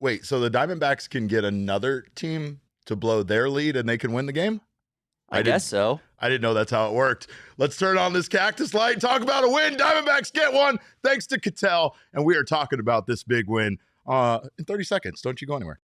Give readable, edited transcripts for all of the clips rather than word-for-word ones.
Wait, so the Diamondbacks can get another team to blow their lead and they can win the game? I guess so. I didn't know that's how it worked. Let's turn on this cactus light and talk about a win. Diamondbacks get one thanks to Ketel. And we are talking about this big win in 30 seconds. Don't you go anywhere.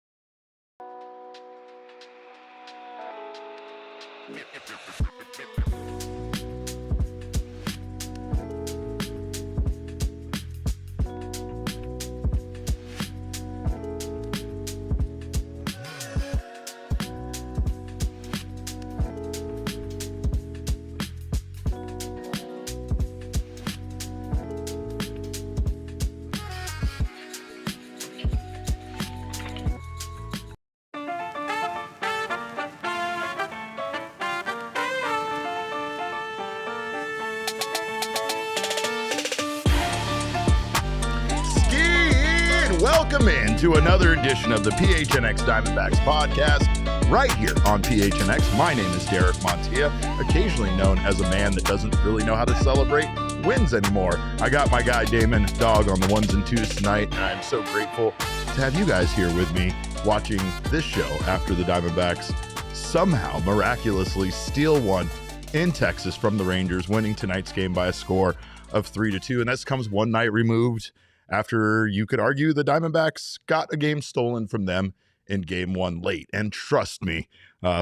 Welcome in to another edition of the PHNX Diamondbacks podcast right here on PHNX. My name is Derek Montilla, occasionally known as a man that doesn't really know how to celebrate wins anymore. I got my guy Damon Dog on the ones and twos tonight, and I'm so grateful to have you guys here with me watching this show after the Diamondbacks somehow miraculously steal one in Texas from the Rangers, winning tonight's game by a score of 3-2. And this comes one night removed after you could argue the Diamondbacks got a game stolen from them in game one late. And trust me,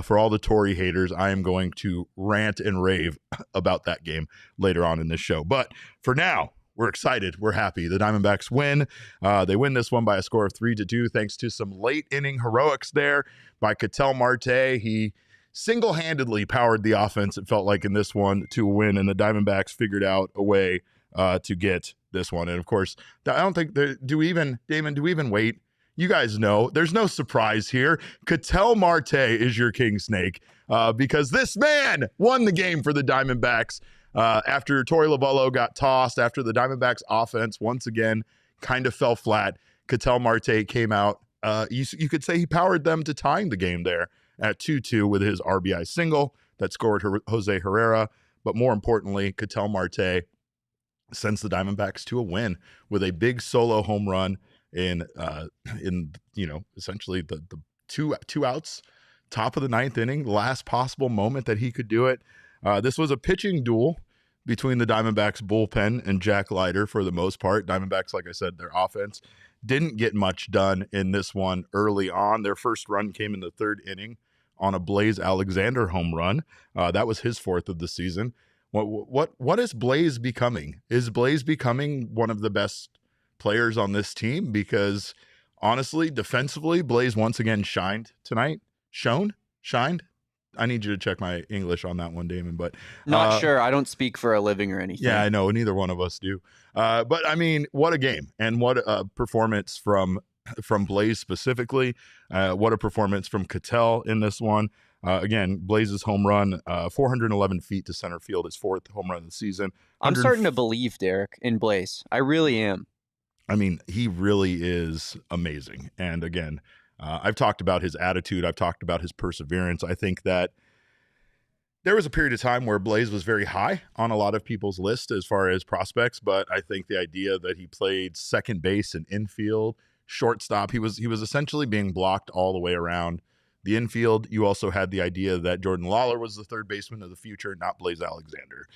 for all the Torey haters, I am going to rant and rave about that game later on in this show. But for now, we're excited. We're happy. The Diamondbacks win. They win this one by a score of 3-2 thanks to some late inning heroics there by Ketel Marte. He single-handedly powered the offense, it felt like, in this one to win, and the Diamondbacks figured out a way to get this one. And of course, I don't think do we even wait? You guys know there's no surprise here. Ketel Marte is your king snake because this man won the game for the Diamondbacks after Torey Lovullo got tossed, after the Diamondbacks offense once again kind of fell flat. Ketel Marte came out. You could say he powered them to tying the game there at 2-2 with his RBI single that scored Jose Herrera. But more importantly, Ketel Marte sends the Diamondbacks to a win with a big solo home run in essentially the two outs, top of the 9th inning, the last possible moment that he could do it. This was a pitching duel between the Diamondbacks bullpen and Jack Leiter for the most part. Diamondbacks, like I said, their offense didn't get much done in this one early on. Their first run came in the 3rd inning on a Blaze Alexander home run. That was his 4th of the season. What is Blaze becoming? Is Blaze becoming one of the best players on this team? Because honestly, defensively, Blaze once again shined tonight. Shined? I need you to check my English on that one, Damon. But not sure. I don't speak for a living or anything. Yeah, I know. Neither one of us do. But I mean, what a game and what a performance from Blaze specifically. What a performance from Ketel in this one. Again, Blaze's home run, 411 feet to center field, his 4th home run of the season. I'm starting to believe, Derek, in Blaze. I really am. I mean, he really is amazing. And again, I've talked about his attitude. I've talked about his perseverance. I think that there was a period of time where Blaze was very high on a lot of people's list as far as prospects, but I think the idea that he played second base and infield, shortstop, he was essentially being blocked all the way around the infield. You also had the idea that Jordan Lawler was the third baseman of the future, not Blaze Alexander.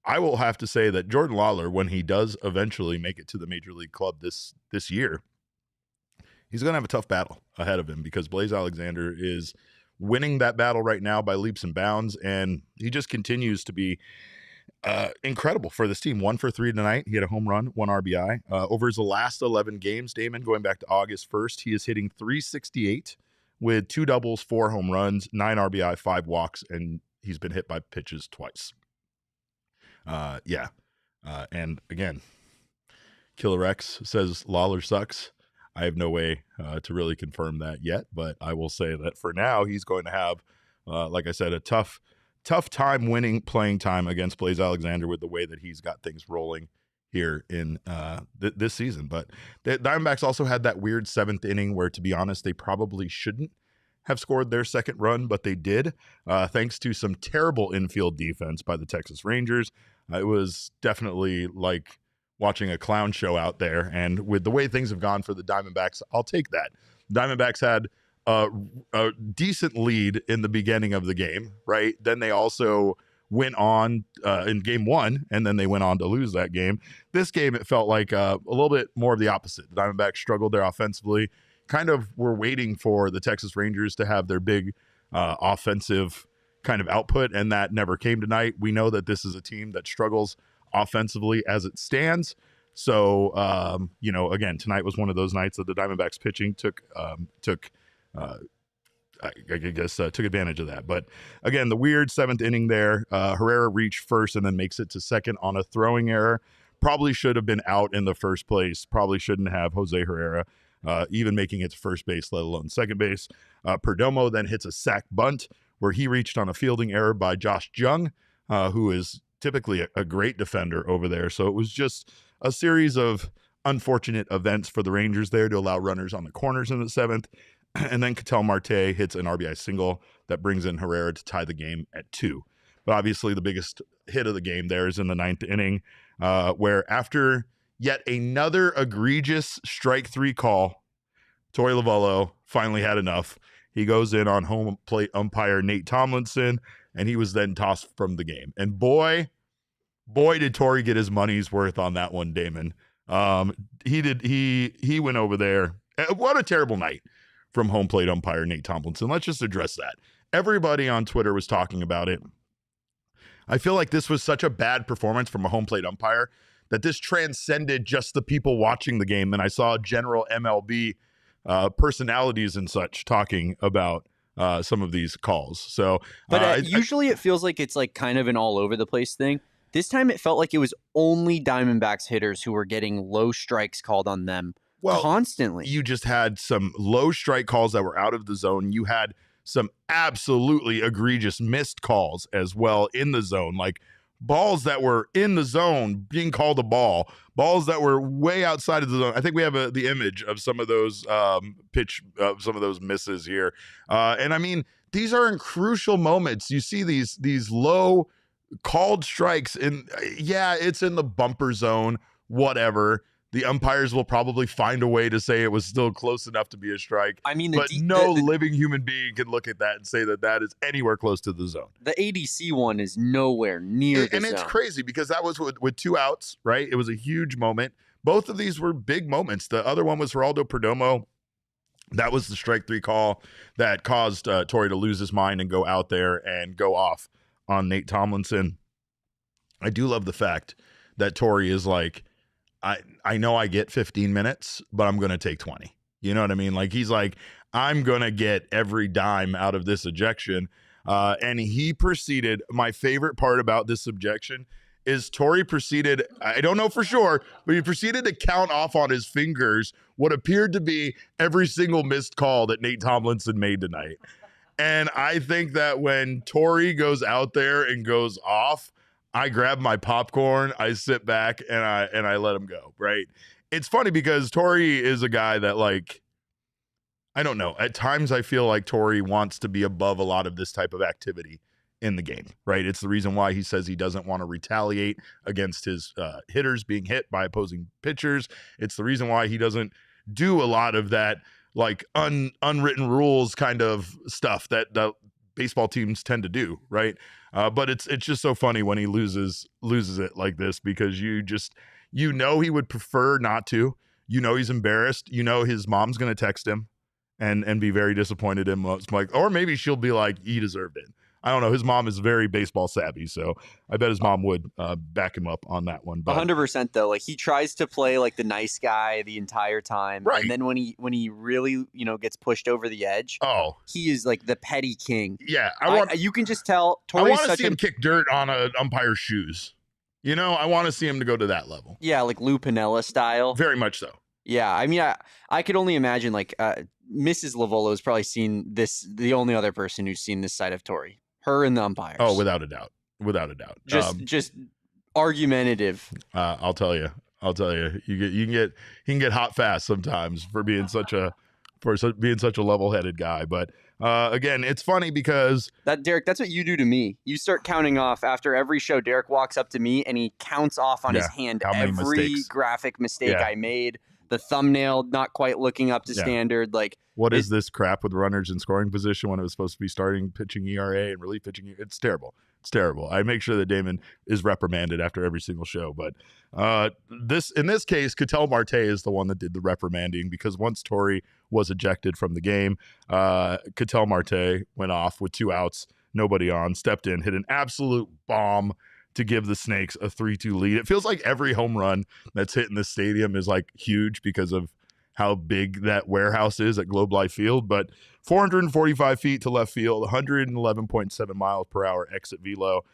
I will have to say that Jordan Lawler, when he does eventually make it to the major league club this year, he's going to have a tough battle ahead of him because Blaze Alexander is winning that battle right now by leaps and bounds, and he just continues to be incredible for this team. 1 for 3 tonight. He had a home run, 1 RBI. Over his last 11 games, Damon, going back to August 1st, he is hitting .368 with 2 doubles, 4 home runs, 9 RBI, 5 walks, and he's been hit by pitches twice. And again, Killer X says Lawler sucks. I have no way to really confirm that yet, but I will say that for now, he's going to have, like I said, a tough time winning playing time against Blaze Alexander with the way that he's got things rolling here in this season. But the Diamondbacks also had that weird 7th inning where, to be honest, they probably shouldn't have scored their second run, but they did, thanks to some terrible infield defense by the Texas Rangers. It was definitely like watching a clown show out there. And with the way things have gone for the Diamondbacks, I'll take that. Diamondbacks had a decent lead in the beginning of the game, right? Then they also went on in game one, and then they went on to lose that game. This game, it felt like a little bit more of the opposite. The Diamondbacks struggled there offensively, kind of were waiting for the Texas Rangers to have their big offensive kind of output, and that never came tonight. We know that this is a team that struggles offensively as it stands. So, again, tonight was one of those nights that the Diamondbacks pitching took advantage of that. But again, the weird 7th inning there, Herrera reached first and then makes it to second on a throwing error. Probably should have been out in the first place. Probably shouldn't have Jose Herrera even making it to first base, let alone second base. Perdomo then hits a sac bunt where he reached on a fielding error by Josh Jung, who is typically a great defender over there. So it was just a series of unfortunate events for the Rangers there to allow runners on the corners in the 7th. And then Ketel Marte hits an RBI single that brings in Herrera to tie the game at 2. But obviously the biggest hit of the game there is in the 9th inning, where after yet another egregious strike 3 call, Torey Lovullo finally had enough. He goes in on home plate umpire Nate Tomlinson, and he was then tossed from the game. And boy, did Torey get his money's worth on that one, Damon. He did. He went over there. What a terrible night from home plate umpire Nate Tomlinson. Let's just address that. Everybody on Twitter was talking about it. I feel like this was such a bad performance from a home plate umpire that this transcended just the people watching the game. And I saw general MLB personalities and such talking about some of these calls. So, but usually it feels like it's like kind of an all over the place thing. This time it felt like it was only Diamondbacks hitters who were getting low strikes called on them constantly. You just had some low strike calls that were out of the zone. You had some absolutely egregious missed calls as well in the zone, like balls that were in the zone being called a ball, balls that were way outside of the zone. I think we have the image of some of those some of those misses here. And I mean, these are in crucial moments. You see these low called strikes it's in the bumper zone, whatever. The umpires will probably find a way to say it was still close enough to be a strike. I mean, but no living human being can look at that and say that is anywhere close to the zone. The ADC one is nowhere near the zone. And it's crazy because that was with 2 outs, right? It was a huge moment. Both of these were big moments. The other one was Geraldo Perdomo. That was the strike 3 call that caused Torey to lose his mind and go out there and go off on Nate Tomlinson. I do love the fact that Torey is like, I know I get 15 minutes, but I'm going to take 20. You know what I mean? Like, he's like, I'm going to get every dime out of this ejection. And he proceeded, my favorite part about this ejection is Torey proceeded, I don't know for sure, but he proceeded to count off on his fingers what appeared to be every single missed call that Nate Tomlinson made tonight. And I think that when Torey goes out there and goes off, I grab my popcorn, I sit back, and I let him go, right? It's funny because Torey is a guy that, like, I don't know. At times I feel like Torey wants to be above a lot of this type of activity in the game, right? It's the reason why he says he doesn't want to retaliate against his hitters being hit by opposing pitchers. It's the reason why he doesn't do a lot of that, like, unwritten rules kind of stuff that baseball teams tend to do, right? But it's just so funny when he loses it like this, because you he would prefer not to. He's embarrassed. His mom's going to text him and be very disappointed in him. Like, or maybe she'll be like, he deserved it. I don't know. His mom is very baseball savvy, so I bet his mom would back him up on that one. But 100% though. Like, he tries to play like the nice guy the entire time, right? And then when he really gets pushed over the edge, he is like the petty king. Yeah, you can just tell. I want to see him kick dirt on an umpire's shoes. I want to see him to go to that level. Yeah, like Lou Piniella style. Very much so. Yeah, I mean, I could only imagine, like, Mrs. Lovullo has probably seen this. The only other person who's seen this side of Torey. Her and the umpires. Oh, without a doubt. Just argumentative. I'll tell you. He can get hot fast sometimes for being such a for being such a level-headed guy. But again, it's funny because Derek, that's what you do to me. You start counting off after every show. Derek walks up to me and he counts off on his hand every graphic mistake I made. The thumbnail not quite looking up to standard. Like, what is this crap with runners in scoring position when it was supposed to be starting pitching ERA and relief pitching? It's terrible. It's terrible. I make sure that Damon is reprimanded after every single show. But in this case, Ketel Marte is the one that did the reprimanding, because once Torey was ejected from the game, Ketel Marte went off with 2 outs, nobody on, stepped in, hit an absolute bomb to give the Snakes a 3-2 lead. It feels like every home run that's hit in this stadium is like huge because of how big that warehouse is at Globe Life Field. But 445 feet to left field, 111.7 miles per hour exit velo.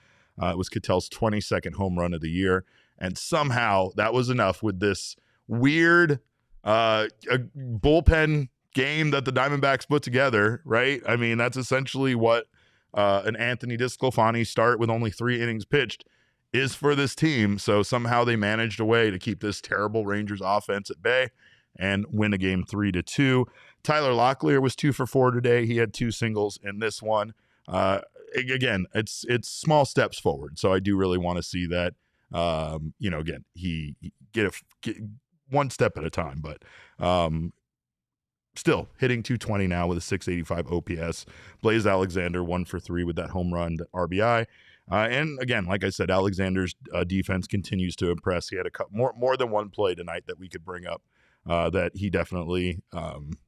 It was Ketel's 22nd home run of the year. And somehow that was enough with this weird bullpen game that the Diamondbacks put together, right? I mean, that's essentially what an Anthony DeSclafani start with only 3 innings pitched is for this team. So somehow they managed a way to keep this terrible Rangers offense at bay and win a game 3-2. Tyler Locklear was 2 for 4 today. He had 2 singles in this one. Again, it's small steps forward. So I do really want to see that. Again, he get one step at a time, but still hitting 220 now with a 685 OPS. Blaze Alexander 1 for 3 with that home run, that RBI. And again, like I said, Alexander's defense continues to impress. He had more than one play tonight that we could bring up that he definitely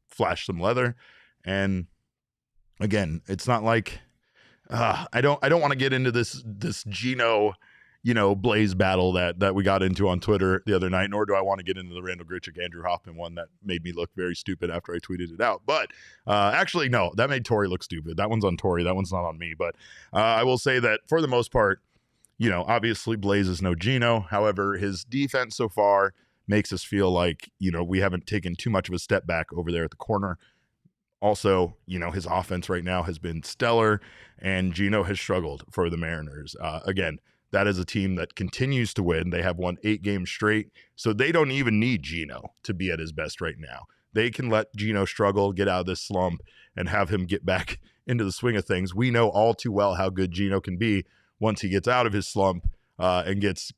flashed some leather. And again, it's not like I don't want to get into this Geno Blaze battle that we got into on Twitter the other night, nor do I want to get into the Randall Grichuk, Andrew Hoffman one that made me look very stupid after I tweeted it out. But actually, no, that made Torey look stupid. That one's on Torey. That one's not on me. But I will say that for the most part, obviously Blaze is no Geno. However, his defense so far makes us feel like, we haven't taken too much of a step back over there at the corner. Also, his offense right now has been stellar, and Geno has struggled for the Mariners. Again, that is a team that continues to win. They have won 8 games straight, so they don't even need Geno to be at his best right now. They can let Geno struggle, get out of this slump, and have him get back into the swing of things. We know all too well how good Geno can be once he gets out of his slump and gets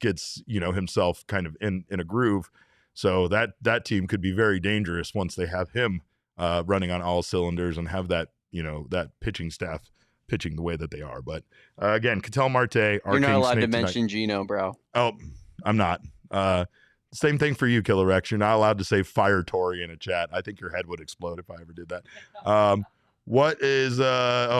himself kind of in a groove. So that team could be very dangerous once they have him running on all cylinders and have that pitching staff pitching the way that they are. But again, Ketel Marte, you're not allowed to mention Geno, bro. Oh, I'm not. Same thing for you, Killer Rex. You're not allowed to say fire Torey in a chat. I think your head would explode if I ever did that. What is we're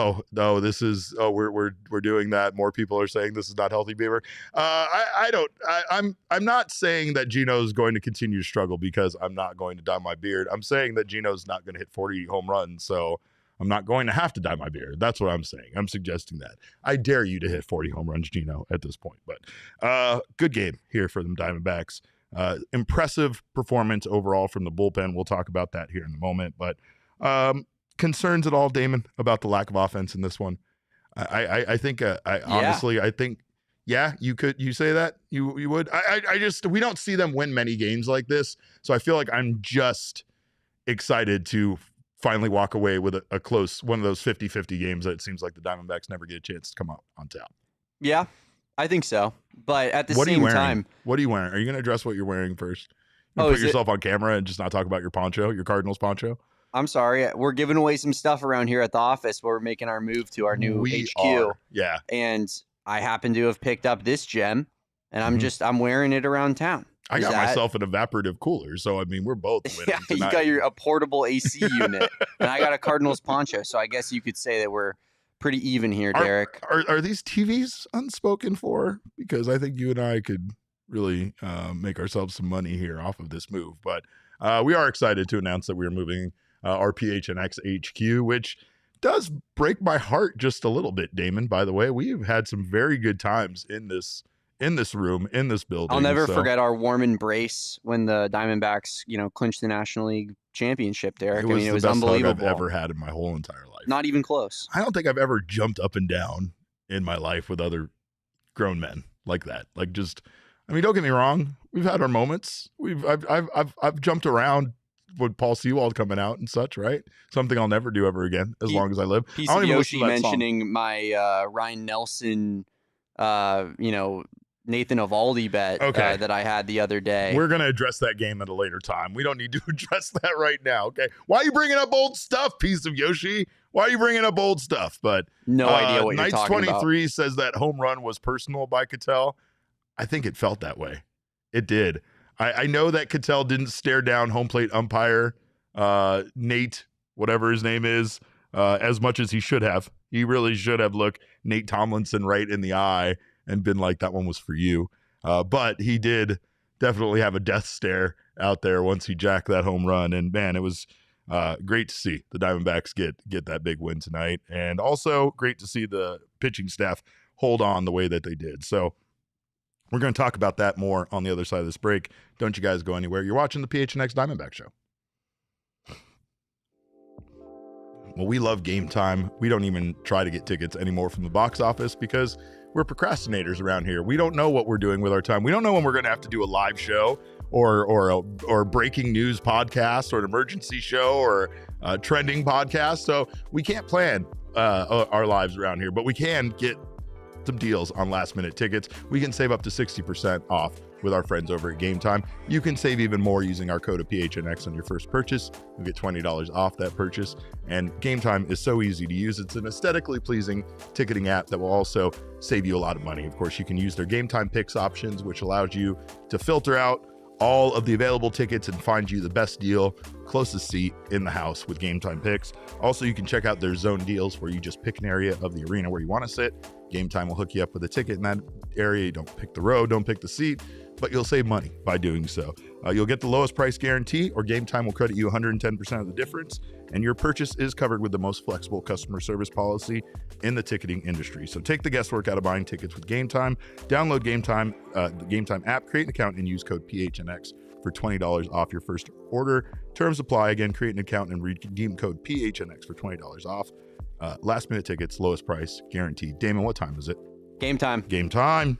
doing that. More people are saying this is not healthy, Beaver. I'm not saying that Geno's going to continue to struggle because I'm not going to dye my beard. I'm saying that Geno's not going to hit 40 home runs, so I'm not going to have to dye my beard. That's what I'm saying. I'm suggesting that. I dare you to hit 40 home runs, Geno, at this point. But good game here for them Diamondbacks. Impressive performance overall from the bullpen. We'll talk about that here in a moment. But concerns at all, Damon, about the lack of offense in this one? I think honestly, I think, yeah, you say that? You would? We don't see them win many games like this. So I feel like I'm just excited to finally walk away with a close one of those 50-50 games that it seems like the Diamondbacks never get a chance to come out on top. Yeah, I think so. But at the same time, what are you wearing? Are you going to address what you're wearing first? Put yourself on camera and just not talk about your poncho, your Cardinals poncho? I'm sorry. We're giving away some stuff around here at the office where we're making our move to our new HQ. Yeah. And I happen to have picked up this gem, and I'm wearing it around town. I got myself an evaporative cooler, so I mean we're both winning tonight. You got a portable AC unit, and I got a Cardinals poncho. So I guess you could say that we're pretty even here, Derek. Are these TVs unspoken for? Because I think you and I could really make ourselves some money here off of this move. But we are excited to announce that we are moving our PHNX HQ, which does break my heart just a little bit, Damon. By the way, we've had some very good times in this room, in this building. I'll never forget our warm embrace when the Diamondbacks, clinched the National League championship, Derek. It was best unbelievable. hug I've ever had in my whole entire life. Not even close. I don't think I've ever jumped up and down in my life with other grown men like that. Don't get me wrong. We've had our moments. I've jumped around Paul Sewald coming out and such, right? Something I'll never do ever again as long as I live. Piece of Yoshi mentioning my Ryan Nelson, Nathan Eovaldi bet that I had the other day. We're going to address that game at a later time. We don't need to address that right now, okay? Why are you bringing up old stuff, Piece of Yoshi? Why are you bringing up old stuff? But no idea what you're talking about. Knights 23 says that home run was personal by Ketel. I think it felt that way. It did. I know that Ketel didn't stare down home plate umpire Nate, whatever his name is, as much as he should have. He really should have looked Nate Tomlinson right in the eye and been like, that one was for you. But he did definitely have a death stare out there once he jacked that home run. And, man, it was great to see the Diamondbacks get that big win tonight. And also great to see the pitching staff hold on the way that they did. So we're going to talk about that more on the other side of this break. Don't you guys go anywhere. You're watching the PHNX Diamondback Show. Well, we love Game Time. We don't even try to get tickets anymore from the box office because we're procrastinators around here. We don't know what we're doing with our time. We don't know when we're going to have to do a live show or breaking news podcast or an emergency show or a trending podcast. So we can't plan our lives around here, but we can get some deals on last minute tickets. We can save up to 60% off with our friends over at Game Time. You can save even more using our code of PHNX on your first purchase. You'll get $20 off that purchase. And Game Time is so easy to use. It's an aesthetically pleasing ticketing app that will also save you a lot of money. Of course, you can use their Game Time Picks options, which allows you to filter out all of the available tickets and find you the best deal, closest seat in the house with Game Time Picks. Also, you can check out their zone deals where you just pick an area of the arena where you want to sit. Game Time will hook you up with a ticket in that area. You don't pick the row, don't pick the seat, but you'll save money by doing so. You'll get the lowest price guarantee, or Game Time will credit you 110% of the difference, and your purchase is covered with the most flexible customer service policy in the ticketing industry. So take the guesswork out of buying tickets with Game Time. Download Game Time, the Game Time app, create an account, and use code PHNX for $20 off your first order. Terms apply. Again, create an account and redeem code PHNX for $20 off. Last minute tickets, lowest price guaranteed. Damon, what time is it? Game time. Game time.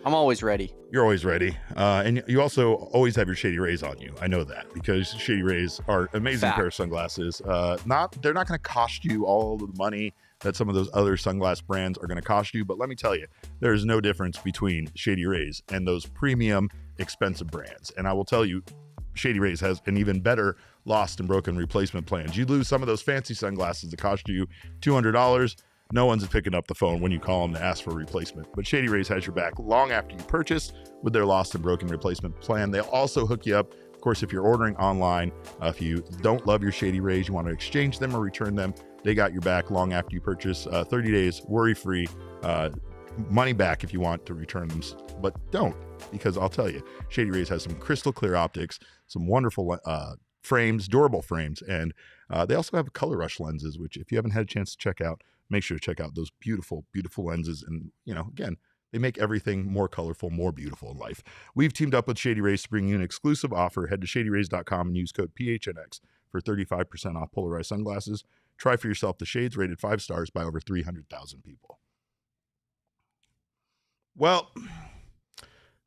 I'm always ready. You're always ready. And you also always have your Shady Rays on you. I know that because Shady Rays are amazing pair of sunglasses. They're not going to cost you all the money that some of those other sunglass brands are going to cost you. But let me tell you, there is no difference between Shady Rays and those premium expensive brands. And I will tell you, Shady Rays has an even better lost and broken replacement plans. You lose some of those fancy sunglasses that cost you $200. No one's picking up the phone when you call them to ask for a replacement. But Shady Rays has your back long after you purchase with their lost and broken replacement plan. They'll also hook you up. Of course, if you're ordering online, if you don't love your Shady Rays, you want to exchange them or return them, they got your back long after you purchase. 30 days, worry-free, money back if you want to return them, but don't, because I'll tell you, Shady Rays has some crystal clear optics, some wonderful frames, durable frames, and they also have color rush lenses, which if you haven't had a chance to check out, make sure to check out those beautiful, beautiful lenses. And, again, they make everything more colorful, more beautiful in life. We've teamed up with Shady Rays to bring you an exclusive offer. Head to shadyrays.com and use code PHNX for 35% off polarized sunglasses. Try for yourself the shades rated 5 stars by over 300,000 people. Well,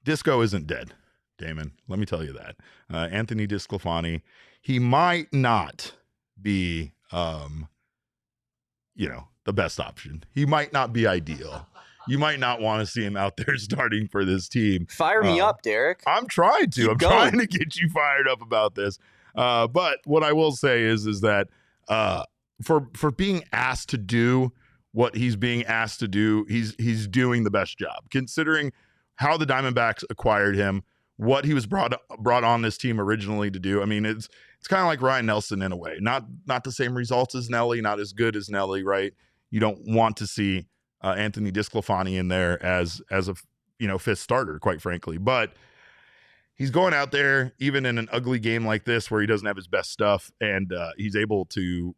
disco isn't dead, Damon. Let me tell you that. Anthony DeSclafani, he might not be, the best option. He might not be ideal. You might not want to see him out there starting for this team. Fire me up, Derek. I'm trying to. Trying to get you fired up about this. But what I will say is that for being asked to do what he's being asked to do, he's doing the best job, considering how the Diamondbacks acquired him, what he was brought on this team originally to do. I mean, it's kind of like Ryan Nelson in a way. Not the same results as Nelly, not as good as Nelly, right? You don't want to see Anthony DeSclafani in there as a fifth starter, quite frankly. But he's going out there, even in an ugly game like this where he doesn't have his best stuff, and he's able to,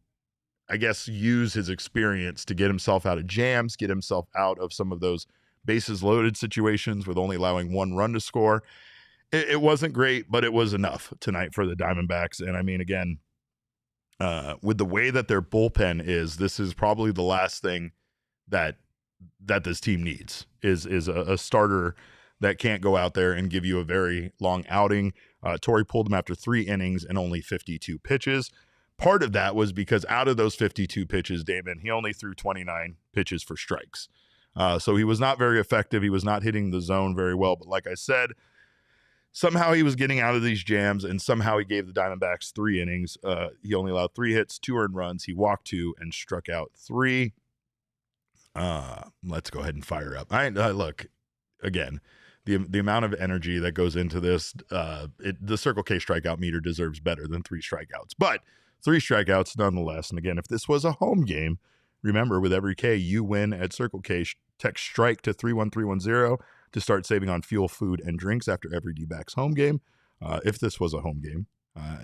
I guess, use his experience to get himself out of jams, get himself out of some of those bases loaded situations with only allowing one run to score. It wasn't great, but it was enough tonight for the Diamondbacks. And I mean, again, with the way that their bullpen is, this is probably the last thing that this team needs is a starter that can't go out there and give you a very long outing. Torey pulled him after 3 innings and only 52 pitches. Part of that was because out of those 52 pitches, Damon, he only threw 29 pitches for strikes. So he was not very effective. He was not hitting the zone very well. But like I said, somehow he was getting out of these jams, and somehow he gave the Diamondbacks 3 innings. He only allowed 3 hits, 2 earned runs. He walked 2 and struck out 3. Let's go ahead and fire up. Look, again, the amount of energy that goes into this, the Circle K strikeout meter deserves better than 3 strikeouts. But 3 strikeouts nonetheless. And again, if this was a home game, remember, with every K you win at Circle K, text STRIKE to 31310 to start saving on fuel, food, and drinks after every D-backs home game. If this was a home game,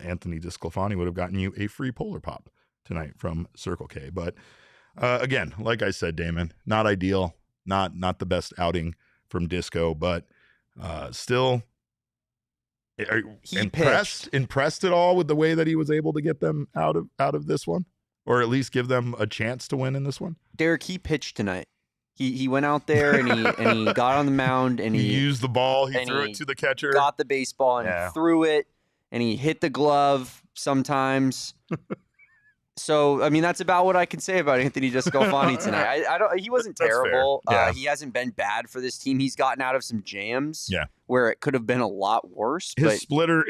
Anthony DeSclafani would have gotten you a free Polar Pop tonight from Circle K. But again, like I said, Damon, not ideal, not the best outing from Disco, but still... Are you impressed at all with the way that he was able to get them out of this one, or at least give them a chance to win in this one? Derek, he pitched tonight. He went out there and he got on the mound and he used the ball. He threw it to the catcher. Got the baseball and threw it, and he hit the glove sometimes. So, I mean, that's about what I can say about Anthony DeSclafani tonight. He wasn't terrible. He hasn't been bad for this team. He's gotten out of some jams where it could have been a lot worse. His splitter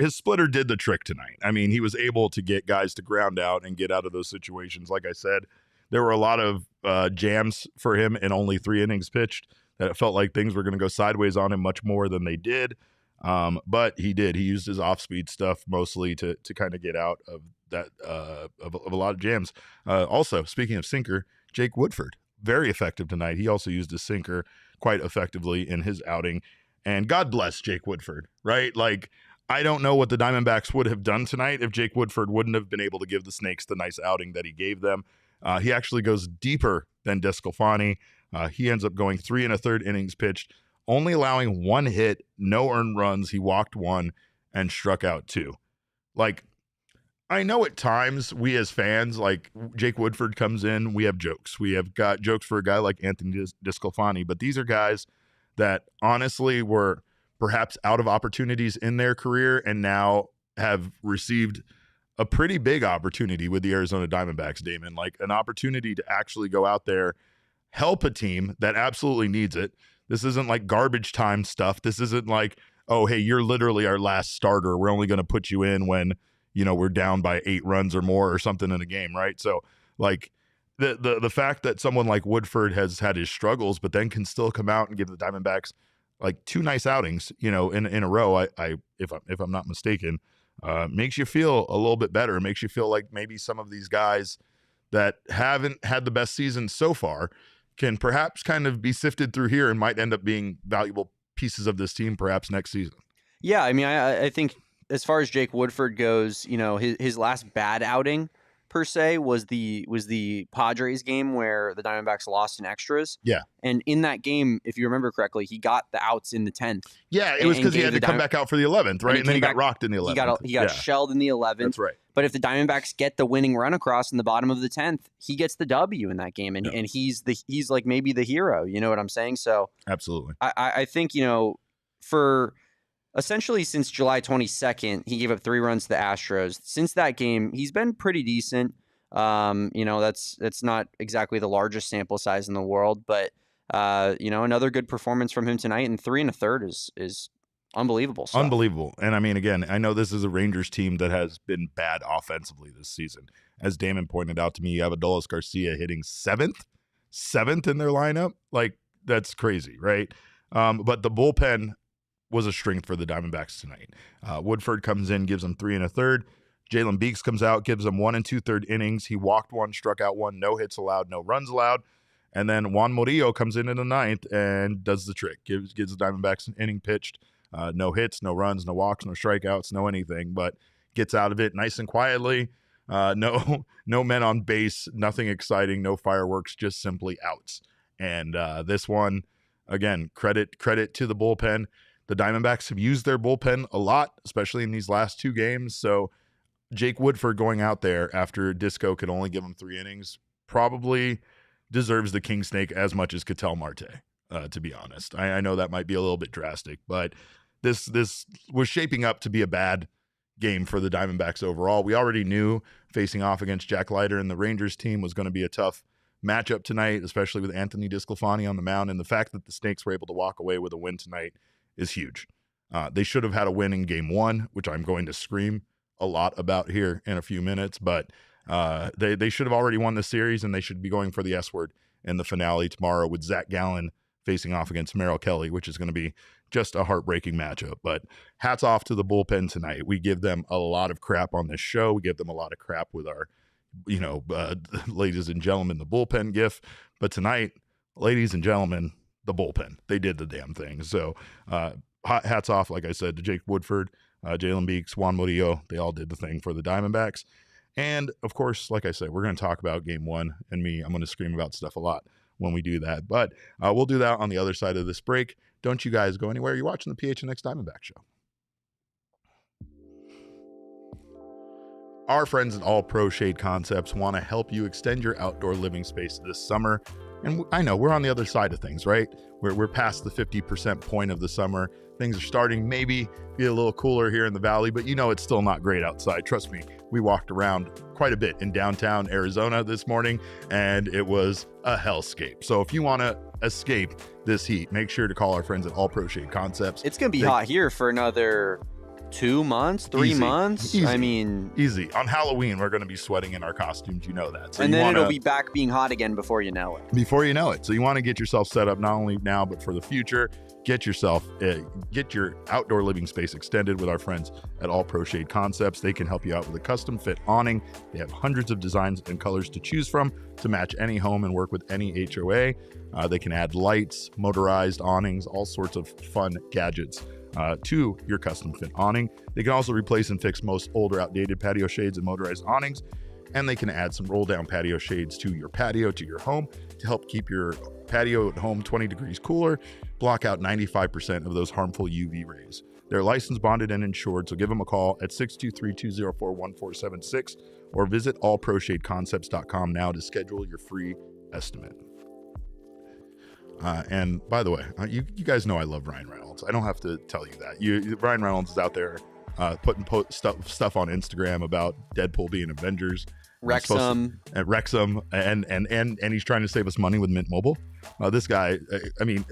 did the trick tonight. I mean, he was able to get guys to ground out and get out of those situations. Like I said, there were a lot of jams for him in only 3 innings pitched that it felt like things were going to go sideways on him much more than they did. But he did. He used his off-speed stuff mostly to kind of get out of that of a lot of jams. Also, speaking of sinker, Jake Woodford, very effective tonight. He also used his sinker quite effectively in his outing. And God bless Jake Woodford, right? Like, I don't know what the Diamondbacks would have done tonight if Jake Woodford wouldn't have been able to give the Snakes the nice outing that he gave them. He actually goes deeper than DeSclafani. He ends up going 3 1/3 innings pitched, only allowing 1 hit, no earned runs. He walked 1 and struck out 2. Like, I know at times we as fans, like Jake Woodford comes in, we have jokes. We have got jokes for a guy like Anthony DeSclafani, but these are guys that honestly were perhaps out of opportunities in their career and now have received a pretty big opportunity with the Arizona Diamondbacks, Damon, like an opportunity to actually go out there, help a team that absolutely needs it. This isn't like garbage time stuff. This isn't like, oh, hey, you're literally our last starter. We're only going to put you in when, you know, we're down by 8 runs or more or something in a game, right? So, like, the fact that someone like Woodford has had his struggles, but then can still come out and give the Diamondbacks like 2 nice outings, you know, in a row, if I'm not mistaken, makes you feel a little bit better. It makes you feel like maybe some of these guys that haven't had the best season so far can perhaps kind of be sifted through here and might end up being valuable pieces of this team perhaps next season. Yeah, I mean, I think as far as Jake Woodford goes, you know, his last bad outing per se was the Padres game where the Diamondbacks lost in extras. Yeah. And in that game, if you remember correctly, he got the outs in the 10th. Yeah, it was because he had to come back out for the 11th, right? And then he got rocked in the 11th. He got shelled in the 11th. That's right. But if the Diamondbacks get the winning run across in the bottom of the 10th, he gets the W in that game. And he's like maybe the hero. You know what I'm saying? So absolutely. I think, you know, for essentially since July 22nd, he gave up 3 runs to the Astros. Since that game, he's been pretty decent. You know, that's not exactly the largest sample size in the world, but you know, another good performance from him tonight, and 3 1/3 is unbelievable stuff. Unbelievable. And I mean, again, I know this is a Rangers team that has been bad offensively this season. As Damon pointed out to me, you have Adolis Garcia hitting 7th in their lineup. Like, that's crazy, right? But the bullpen was a strength for the Diamondbacks tonight. Woodford comes in, gives them 3 1/3. Jalen Beeks comes out, gives them 1 2/3 innings. He walked 1, struck out 1, no hits allowed, no runs allowed. And then Juan Murillo comes in the 9th and does the trick. Gives the Diamondbacks an inning pitched. No hits, no runs, no walks, no strikeouts, no anything, but gets out of it nice and quietly. No men on base, nothing exciting, no fireworks, just simply outs. And this one, again, credit to the bullpen. The Diamondbacks have used their bullpen a lot, especially in these last 2 games. So Jake Woodford going out there after Disco could only give him 3 innings probably deserves the King Snake as much as Ketel Marte, to be honest. I know that might be a little bit drastic, but this was shaping up to be a bad game for the Diamondbacks overall. We already knew facing off against Jack Leiter and the Rangers team was going to be a tough matchup tonight, especially with Anthony DeSclafani on the mound. And the fact that the Snakes were able to walk away with a win tonight is huge. They should have had a win in game 1, which I'm going to scream a lot about here in a few minutes, but they should have already won the series, and they should be going for the S word in the finale tomorrow with Zach Gallen facing off against Merrill Kelly, which is going to be just a heartbreaking matchup. But hats off to the bullpen tonight. We give them a lot of crap on this show. We give them a lot of crap with our, ladies and gentlemen, the bullpen gif. But tonight, ladies and gentlemen, the bullpen, they did the damn thing. So hats off, like I said, to Jake Woodford, Jalen Beeks, Juan Murillo. They all did the thing for the Diamondbacks. And, of course, like I said, we're going to talk about game 1. And I'm going to scream about stuff a lot when we do that. But we'll do that on the other side of this break. Don't you guys go anywhere. You're watching the PHNX Diamondback Show. Our friends at All Pro Shade Concepts want to help you extend your outdoor living space this summer. And I know we're on the other side of things, right? We're past the 50% point of the summer. Things are starting maybe be a little cooler here in the valley, but it's still not great outside. Trust me, we walked around quite a bit in downtown Arizona this morning, and it was a hellscape. So if you want to escape this heat, make sure to call our friends at All Pro Shade Concepts. It's going to be hot here for another 2 months, 3 months. Easy. Easy. On Halloween, we're going to be sweating in our costumes. You know that. So and then it'll be back being hot again before you know it. So you want to get yourself set up not only now, but for the future. Get your outdoor living space extended with our friends at All Pro Shade Concepts. They can help you out with a custom fit awning. They have hundreds of designs and colors to choose from to match any home and work with any HOA. They can add lights, motorized awnings, all sorts of fun gadgets to your custom fit awning. They can also replace and fix most older outdated patio shades and motorized awnings. And they can add some roll down patio shades to your patio, to your home, to help keep your patio at home 20 degrees cooler, block out 95% of those harmful UV rays. They're licensed, bonded, and insured, so give them a call at 623-204-1476 or visit allproshadeconcepts.com now to schedule your free estimate. And by the way, you guys know I love Ryan Reynolds. I don't have to tell you that. Ryan Reynolds is out there putting stuff on Instagram about Deadpool being Avengers. Wrexham, and he's trying to save us money with Mint Mobile. This guy,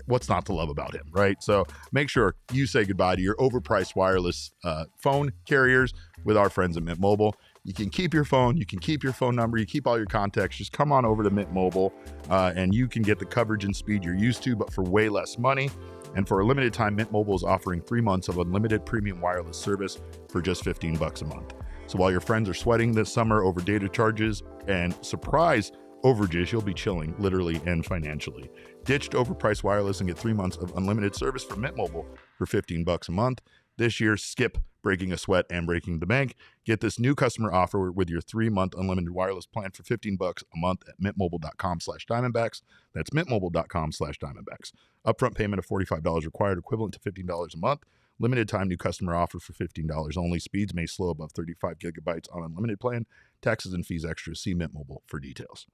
what's not to love about him, right? So make sure you say goodbye to your overpriced wireless phone carriers with our friends at Mint Mobile. You can keep your phone, you can keep your phone number, you keep all your contacts. Just come on over to Mint Mobile, and you can get the coverage and speed you're used to, but for way less money. And for a limited time, Mint Mobile is offering 3 months of unlimited premium wireless service for just $15 a month. So while your friends are sweating this summer over data charges and surprise overages, you'll be chilling literally and financially. Ditch overpriced wireless and get 3 months of unlimited service from Mint Mobile for $15 a month. This year, skip breaking a sweat and breaking the bank. Get this new customer offer with your 3-month unlimited wireless plan for $15 a month at mintmobile.com/Diamondbacks. That's mintmobile.com/Diamondbacks. Upfront payment of $45 required, equivalent to $15 a month. Limited time new customer offer for $15 only. Speeds may slow above 35 gigabytes on unlimited plan. Taxes and fees extra. See Mint Mobile for details.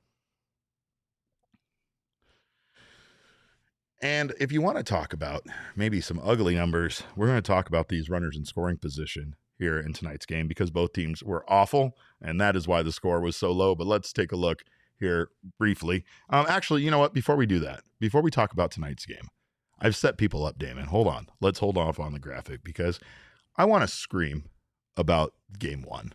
And if you want to talk about maybe some ugly numbers, we're going to talk about these runners in scoring position here in tonight's game because both teams were awful, and that is why the score was so low. But let's take a look here briefly. Actually, you know what? Before we do that, before we talk about tonight's game, I've set people up, Damon. Hold on. Let's hold off on the graphic because I want to scream about game 1.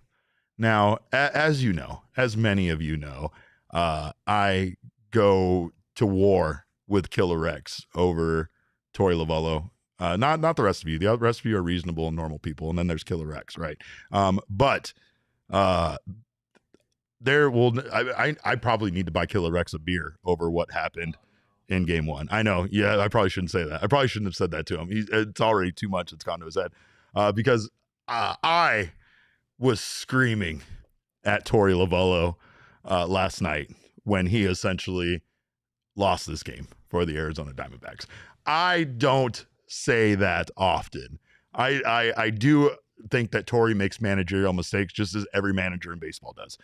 Now, as you know, as many of you know, I go to war with Killer Rex over Torey Lovullo. Not the rest of you. The rest of you are reasonable and normal people, and then there's Killer Rex, right? But there will. I probably need to buy Killer Rex a beer over what happened in game 1. I know. Yeah, I probably shouldn't say that. I probably shouldn't have said that to him. It's already too much. It's gone to his head because I was screaming at Torey Lovullo last night when he essentially lost this game for the Arizona Diamondbacks. I don't say that often. I do think that Torey makes managerial mistakes just as every manager in baseball does.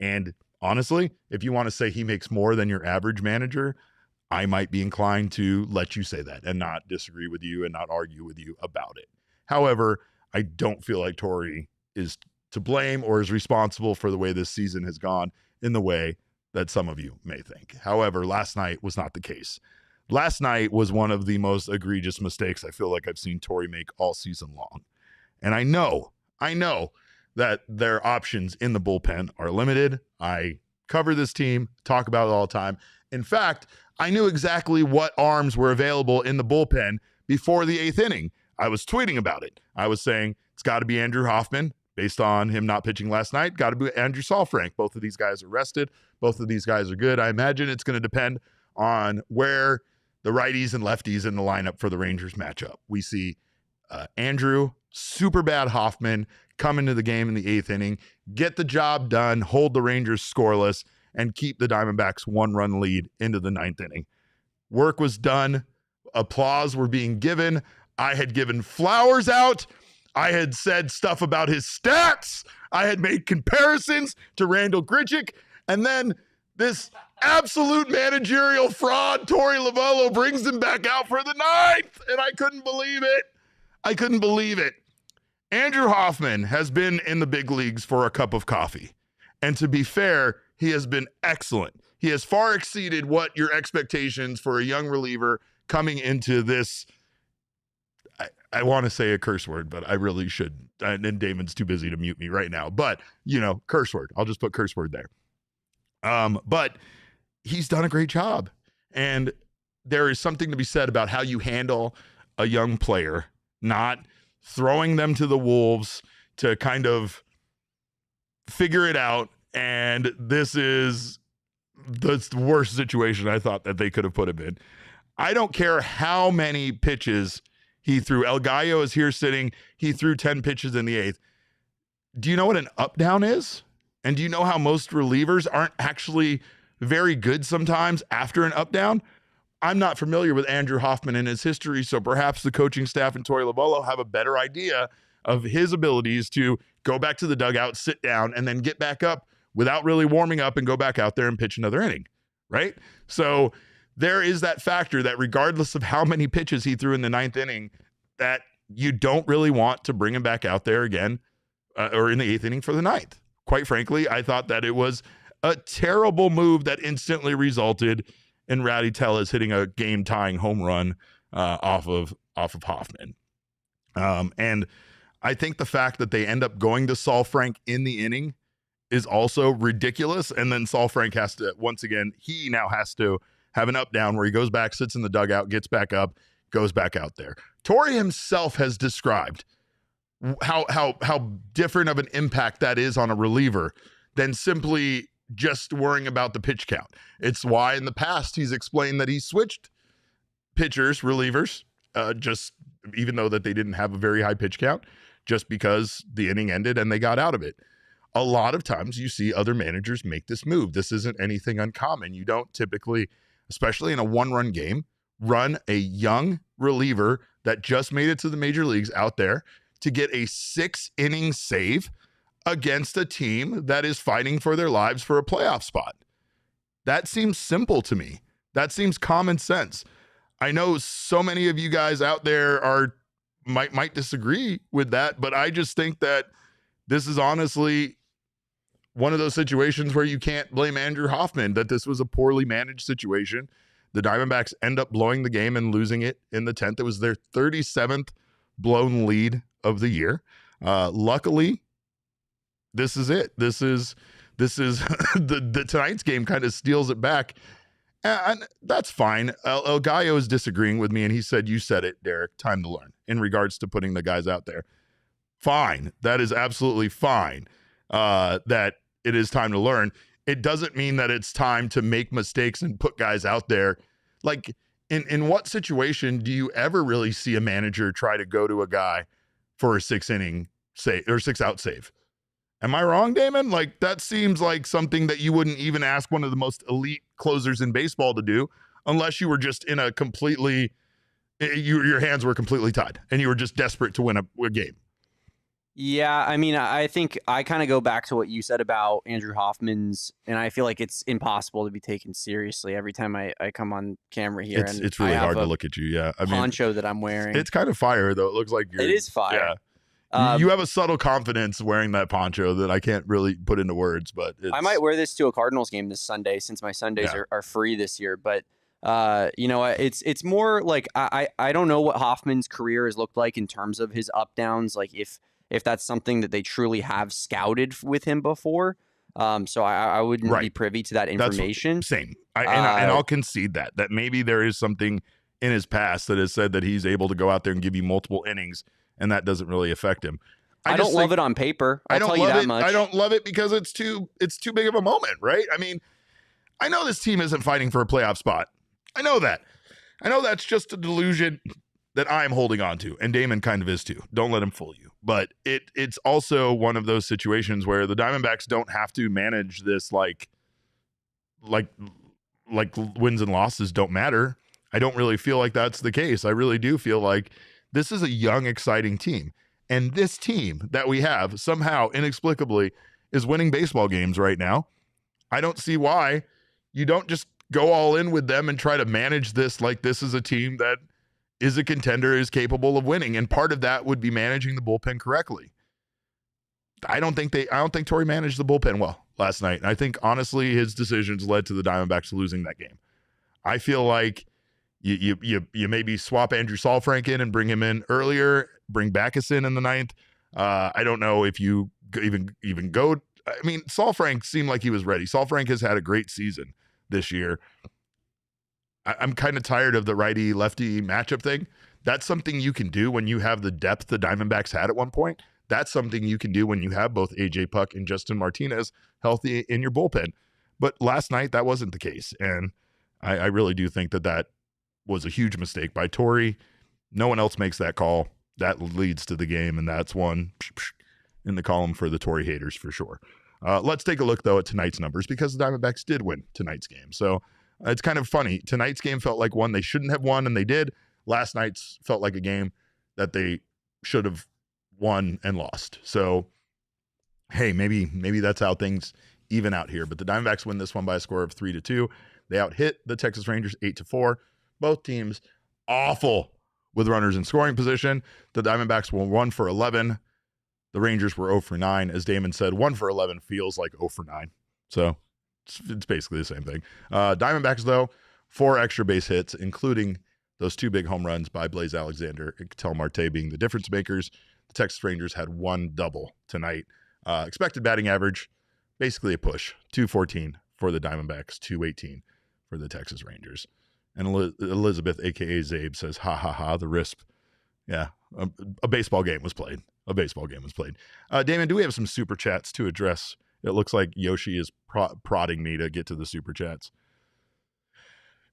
And honestly, if you want to say he makes more than your average manager, I might be inclined to let you say that and not disagree with you and not argue with you about it. However, I don't feel like Torey is to blame or is responsible for the way this season has gone in the way that some of you may think. However, last night was not the case. Last night was one of the most egregious mistakes I feel like I've seen Torey make all season long. And I know that their options in the bullpen are limited. I cover this team, talk about it all the time. In fact, I knew exactly what arms were available in the bullpen before the 8th inning. I was tweeting about it. I was saying it's got to be Andrew Hoffman based on him not pitching last night. Got to be Andrew Saalfrank. Both of these guys are rested. Both of these guys are good. I imagine it's going to depend on where the righties and lefties in the lineup for the Rangers matchup. We see Andrew, super bad Hoffman, come into the game in the 8th inning, get the job done, hold the Rangers scoreless, and keep the Diamondbacks 1-run lead into the 9th inning. Work was done. Applause were being given. I had given flowers out. I had said stuff about his stats. I had made comparisons to Randall Grichuk. And then this absolute managerial fraud, Torey Lovullo, brings him back out for the 9th. And I couldn't believe it. Andrew Hoffman has been in the big leagues for a cup of coffee. And to be fair, he has been excellent. He has far exceeded what your expectations for a young reliever coming into this. I want to say a curse word, but I really shouldn't. And Damon's too busy to mute me right now. But, curse word. I'll just put curse word there. But he's done a great job. And there is something to be said about how you handle a young player, not throwing them to the wolves to kind of figure it out. And this is the worst situation I thought that they could have put him in. I don't care how many pitches he threw. El Gallo is here sitting. He threw 10 pitches in the 8th. Do you know what an up-down is? And do you know how most relievers aren't actually very good sometimes after an up-down? I'm not familiar with Andrew Hoffman and his history, so perhaps the coaching staff and Torey Lovullo have a better idea of his abilities to go back to the dugout, sit down, and then get back up without really warming up and go back out there and pitch another inning, right? So there is that factor that regardless of how many pitches he threw in the 9th inning, that you don't really want to bring him back out there again or in the 8th inning for the 9th. Quite frankly, I thought that it was a terrible move that instantly resulted in Rowdy Tellez hitting a game-tying home run off of Hoffman. And I think the fact that they end up going to Saalfrank in the inning is also ridiculous. And then Saalfrank has to, once again, he now has to have an up-down where he goes back, sits in the dugout, gets back up, goes back out there. Torey himself has described how different of an impact that is on a reliever than simply just worrying about the pitch count. It's why in the past he's explained that he switched pitchers, relievers, just even though that they didn't have a very high pitch count, just because the inning ended and they got out of it. A lot of times you see other managers make this move. This isn't anything uncommon. You don't typically, especially in a 1-run game, run a young reliever that just made it to the major leagues out there to get a 6-inning save against a team that is fighting for their lives for a playoff spot. That seems simple to me. That seems common sense. I know so many of you guys out there might disagree with that, but I just think that this is honestly one of those situations where you can't blame Andrew Hoffman, that this was a poorly managed situation. The Diamondbacks end up blowing the game and losing it in the 10th. It was their 37th blown lead of the year. Luckily, this is it. This is the tonight's game kind of steals it back. And that's fine. El Gallo is disagreeing with me, and he said, you said it, Derek, time to learn in regards to putting the guys out there. Fine. That is absolutely fine that it is time to learn. It doesn't mean that it's time to make mistakes and put guys out there. Like, in what situation do you ever really see a manager try to go to a guy for a 6-inning save or 6-out save? Am I wrong, Damon? Like, that seems like something that you wouldn't even ask one of the most elite closers in baseball to do unless you were just in a completely, your hands were completely tied and you were just desperate to win a game. Yeah, I mean, I think I kind of go back to what you said about Andrew Hoffman's, and I feel like it's impossible to be taken seriously every time I come on camera here. It's really hard to look at you. Yeah, I mean, poncho that I'm wearing. It's kind of fire though. It looks like it is fire. Yeah. You have a subtle confidence wearing that poncho that I can't really put into words, but I might wear this to a Cardinals game this Sunday since my Sundays are free this year. But it's more like I don't know what Hoffman's career has looked like in terms of his up downs. Like if that's something that they truly have scouted with him before. So I wouldn't be privy to that information. Same. And I'll concede that maybe there is something in his past that has said that he's able to go out there and give you multiple innings, and that doesn't really affect him. I don't love it on paper. I'll tell you that much. I don't love it because it's too big of a moment, right? I mean, I know this team isn't fighting for a playoff spot. I know that. I know that's just a delusion that I'm holding on to, and Damon kind of is too. Don't let him fool you. But it's also one of those situations where the Diamondbacks don't have to manage this like wins and losses don't matter. I don't really feel like that's the case. I really do feel like this is a young, exciting team. And this team that we have somehow inexplicably is winning baseball games right now. I don't see why you don't just go all in with them and try to manage this like this is a team that is a contender, is capable of winning. And part of that would be managing the bullpen correctly. I don't think Torey managed the bullpen well last night. And I think, honestly, his decisions led to the Diamondbacks losing that game. I feel like you maybe swap Andrew Saalfrank in and bring him in earlier, bring Backus in the ninth. I don't know if you even go. I mean, Saalfrank seemed like he was ready. Saalfrank has had a great season this year. I'm kind of tired of the righty-lefty matchup thing. That's something you can do when you have the depth the Diamondbacks had at one point. That's something you can do when you have both A.J. Puck and Justin Martinez healthy in your bullpen. But last night, that wasn't the case. And I really do think that was a huge mistake by Torey. No one else makes that call. That leads to the game, and that's one in the column for the Torey haters for sure. Let's take a look, though, at tonight's numbers because the Diamondbacks did win tonight's game. So it's kind of funny. Tonight's game felt like one they shouldn't have won, and they did. Last night's felt like a game that they should have won and lost. So, hey, maybe that's how things even out here. But the Diamondbacks win this one by a score of 3-2. They out-hit the Texas Rangers 8-4. Both teams awful with runners in scoring position. The Diamondbacks were 1 for 11. The Rangers were 0 for 9. As Damon said, 1 for 11 feels like 0 for 9. So it's basically the same thing. Diamondbacks, though, 4 extra base hits, including those 2 big home runs by Blaze Alexander and Ketel Marte being the difference makers. The Texas Rangers had 1 double tonight. Expected batting average, basically a push. 214 for the Diamondbacks, 218 for the Texas Rangers. And Elizabeth, a.k.a. Zabe, says, ha, ha, ha, the RISP. Yeah, a baseball game was played. Damon, do we have some super chats to address? It looks like Yoshi is prodding me to get to the super chats.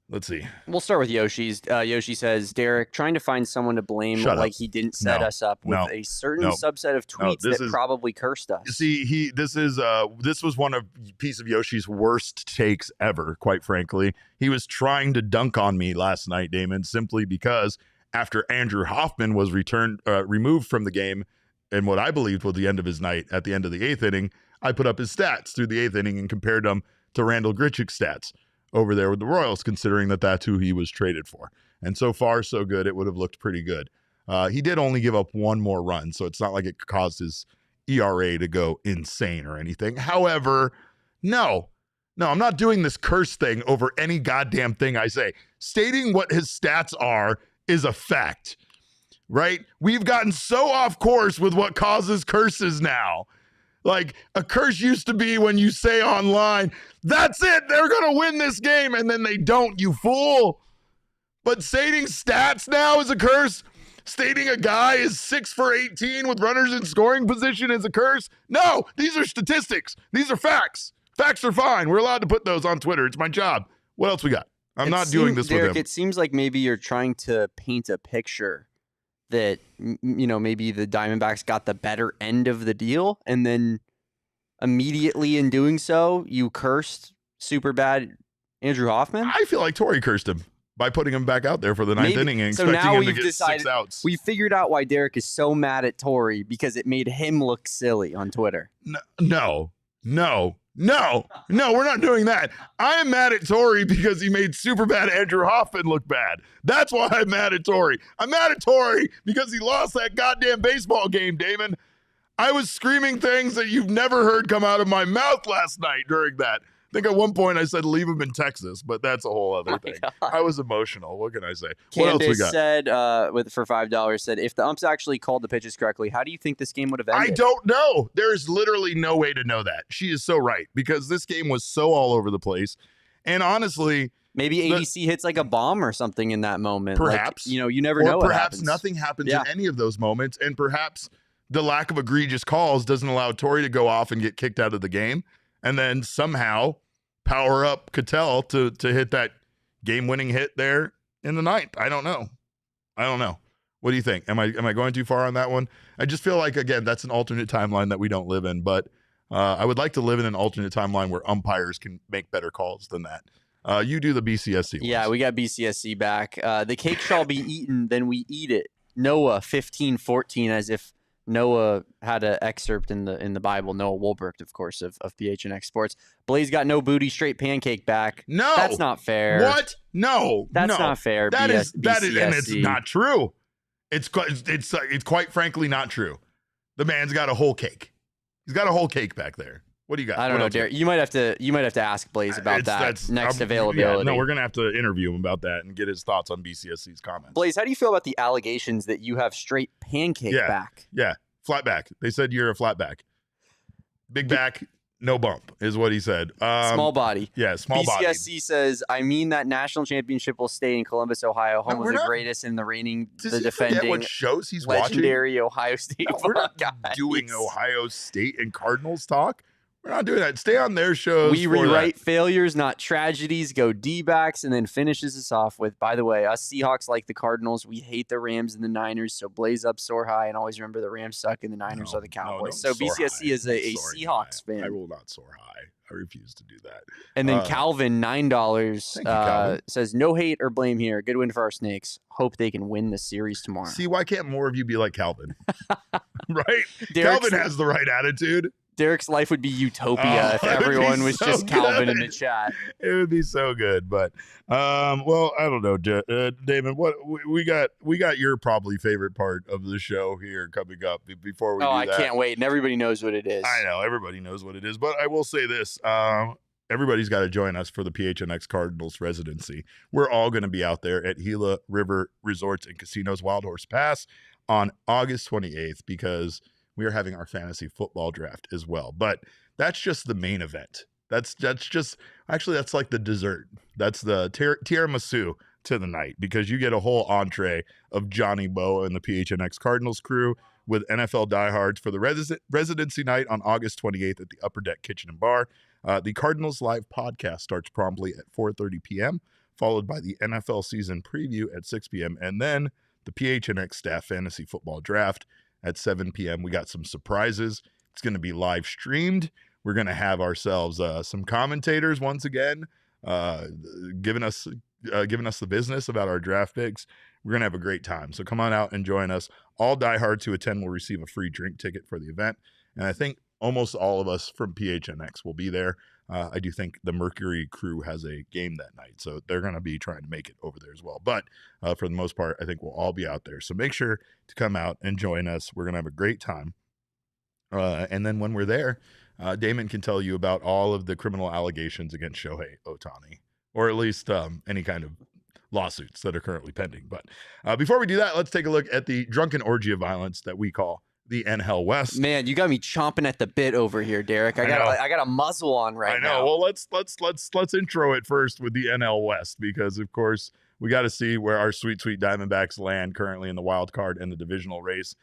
Let's see. We'll start with Yoshi's. Yoshi says, Derek, trying to find someone to blame like he didn't set us up with a certain subset of tweets that probably cursed us. See, this was one of piece of Yoshi's worst takes ever, quite frankly. He was trying to dunk on me last night, Damon, simply because after Andrew Hoffman was removed from the game and what I believed was the end of his night at the end of the 8th inning, I put up his stats through the 8th inning and compared them to Randall Grichuk's stats over there with the Royals, considering that that's who he was traded for. And so far, so good. It would have looked pretty good. He did only give up 1 more run, so it's not like it caused his ERA to go insane or anything. However, no, I'm not doing this curse thing over any goddamn thing I say. Stating what his stats are is a fact, right? We've gotten so off course with what causes curses now. Like, a curse used to be when you say online, that's it, they're going to win this game, and then they don't, you fool. But stating stats now is a curse. Stating a guy is 6 for 18 with runners in scoring position is a curse. No, these are statistics. These are facts. Facts are fine. We're allowed to put those on Twitter. It's my job. What else we got? I'm not doing this with him. It seems like maybe you're trying to paint a picture that, maybe the Diamondbacks got the better end of the deal, and then immediately in doing so, you cursed super bad Andrew Hoffman? I feel like Torey cursed him. by putting him back out there for the ninth inning and so expecting now him to get 6 outs. We figured out why Derek is so mad at Torey, because it made him look silly on Twitter. No, we're not doing that. I am mad at Torey because he made super bad Andrew Hoffman look bad. That's why I'm mad at Torey. I'm mad at Torey because he lost that goddamn baseball game, Damon. I was screaming things that you've never heard come out of my mouth last night during that. I think at one point I said leave him in Texas, but that's a whole other thing. I was emotional. What can I say? What else we got? Said for $5 said, if the umps actually called the pitches correctly, how do you think this game would have ended? I don't know. There's literally no way to know that. She is so right, because this game was so all over the place. And honestly, maybe ADC hits like a bomb or something in that moment. Perhaps. Like, you never know what happens. Perhaps nothing happens in any of those moments, and perhaps the lack of egregious calls doesn't allow Torey to go off and get kicked out of the game, and then somehow power up Ketel to hit that game-winning hit there in the ninth. I don't know. What do you think? Am I going too far on that one? I just feel like, again, that's an alternate timeline that we don't live in, but I would like to live in an alternate timeline where umpires can make better calls than that. You do the BCSC ones. Yeah, we got BCSC back. The cake shall be eaten, then we eat it. Noah 15:14, as if Noah had an excerpt in the Bible. Noah Wolbert, of course, of PHNX Sports. Blaze got no booty, straight pancake back. No, that's not fair. What? No, that's not fair. That is, and it's not true. It's quite frankly not true. The man's got a whole cake. He's got a whole cake back there. What do you got? I don't know, Derek. You might have to ask Blaze about that next availability. Yeah, no, we're gonna have to interview him about that and get his thoughts on BCSC's comments. Blaze, how do you feel about the allegations that you have straight pancake back? Yeah, flat back. They said you're a flat back. Big back, no bump is what he said. Small body. Yeah, small body. BCSC says, I mean that national championship will stay in Columbus, Ohio, home of the greatest and the reigning, the defending, what shows he's legendary Ohio State. No, we're not doing Ohio State and Cardinals talk. We're not doing that. Stay on their shows. We rewrite failures, not tragedies. Go D-backs, and then finishes us off with, by the way, us Seahawks like the Cardinals. We hate the Rams and the Niners, so blaze up, soar high, and always remember the Rams suck and the Niners are the Cowboys. So BCSC is a Seahawks fan. I will not soar high. I refuse to do that. And then Calvin, $9, says, no hate or blame here. Good win for our Snakes. Hope they can win the series tomorrow. See, why can't more of you be like Calvin? Right? Calvin has the right attitude. Derek's life would be utopia if everyone was just Calvin in the chat. It would be so good, but well, I don't know, Damon. What we got your probably favorite part of the show here coming up before we. do I that. Can't wait, and everybody knows what it is. I know everybody knows what it is, but I will say this: everybody's got to join us for the PHNX Cardinals residency. We're all going to be out there at Gila River Resorts and Casinos Wild Horse Pass on August 28th because we are having our fantasy football draft as well. But that's just the main event. That's just actually that's like the dessert. That's the tiramisu to the night because you get a whole entree of Johnny Bo and the PHNX Cardinals crew with NFL diehards for the residency night on August 28th at the Upper Deck Kitchen and Bar. The Cardinals Live podcast starts promptly at 4:30 p.m., followed by the NFL season preview at 6 p.m., and then the PHNX staff fantasy football draft at 7 p.m. We got some surprises. It's going to be live streamed. We're going to have ourselves some commentators once again, giving us the business about our draft picks. We're going to have a great time. So come on out and join us. All diehards who attend will receive a free drink ticket for the event. And I think almost all of us from PHNX will be there. I do think the Mercury crew has a game that night, so they're going to be trying to make it over there as well. But for the most part, I think we'll all be out there. So make sure to come out and join us. We're going to have a great time. And then when we're there, Damon can tell you about all of the criminal allegations against Shohei Ohtani, or at least any kind of lawsuits that are currently pending. But before we do that, let's take a look at the drunken orgy of violence that we call the NL West. Man, you got me chomping at the bit over here, Derek. I got a muzzle on right now. I know. Well, let's intro it first with the NL West because, of course, we got to see where our sweet Diamondbacks land currently in the wild card and the divisional race.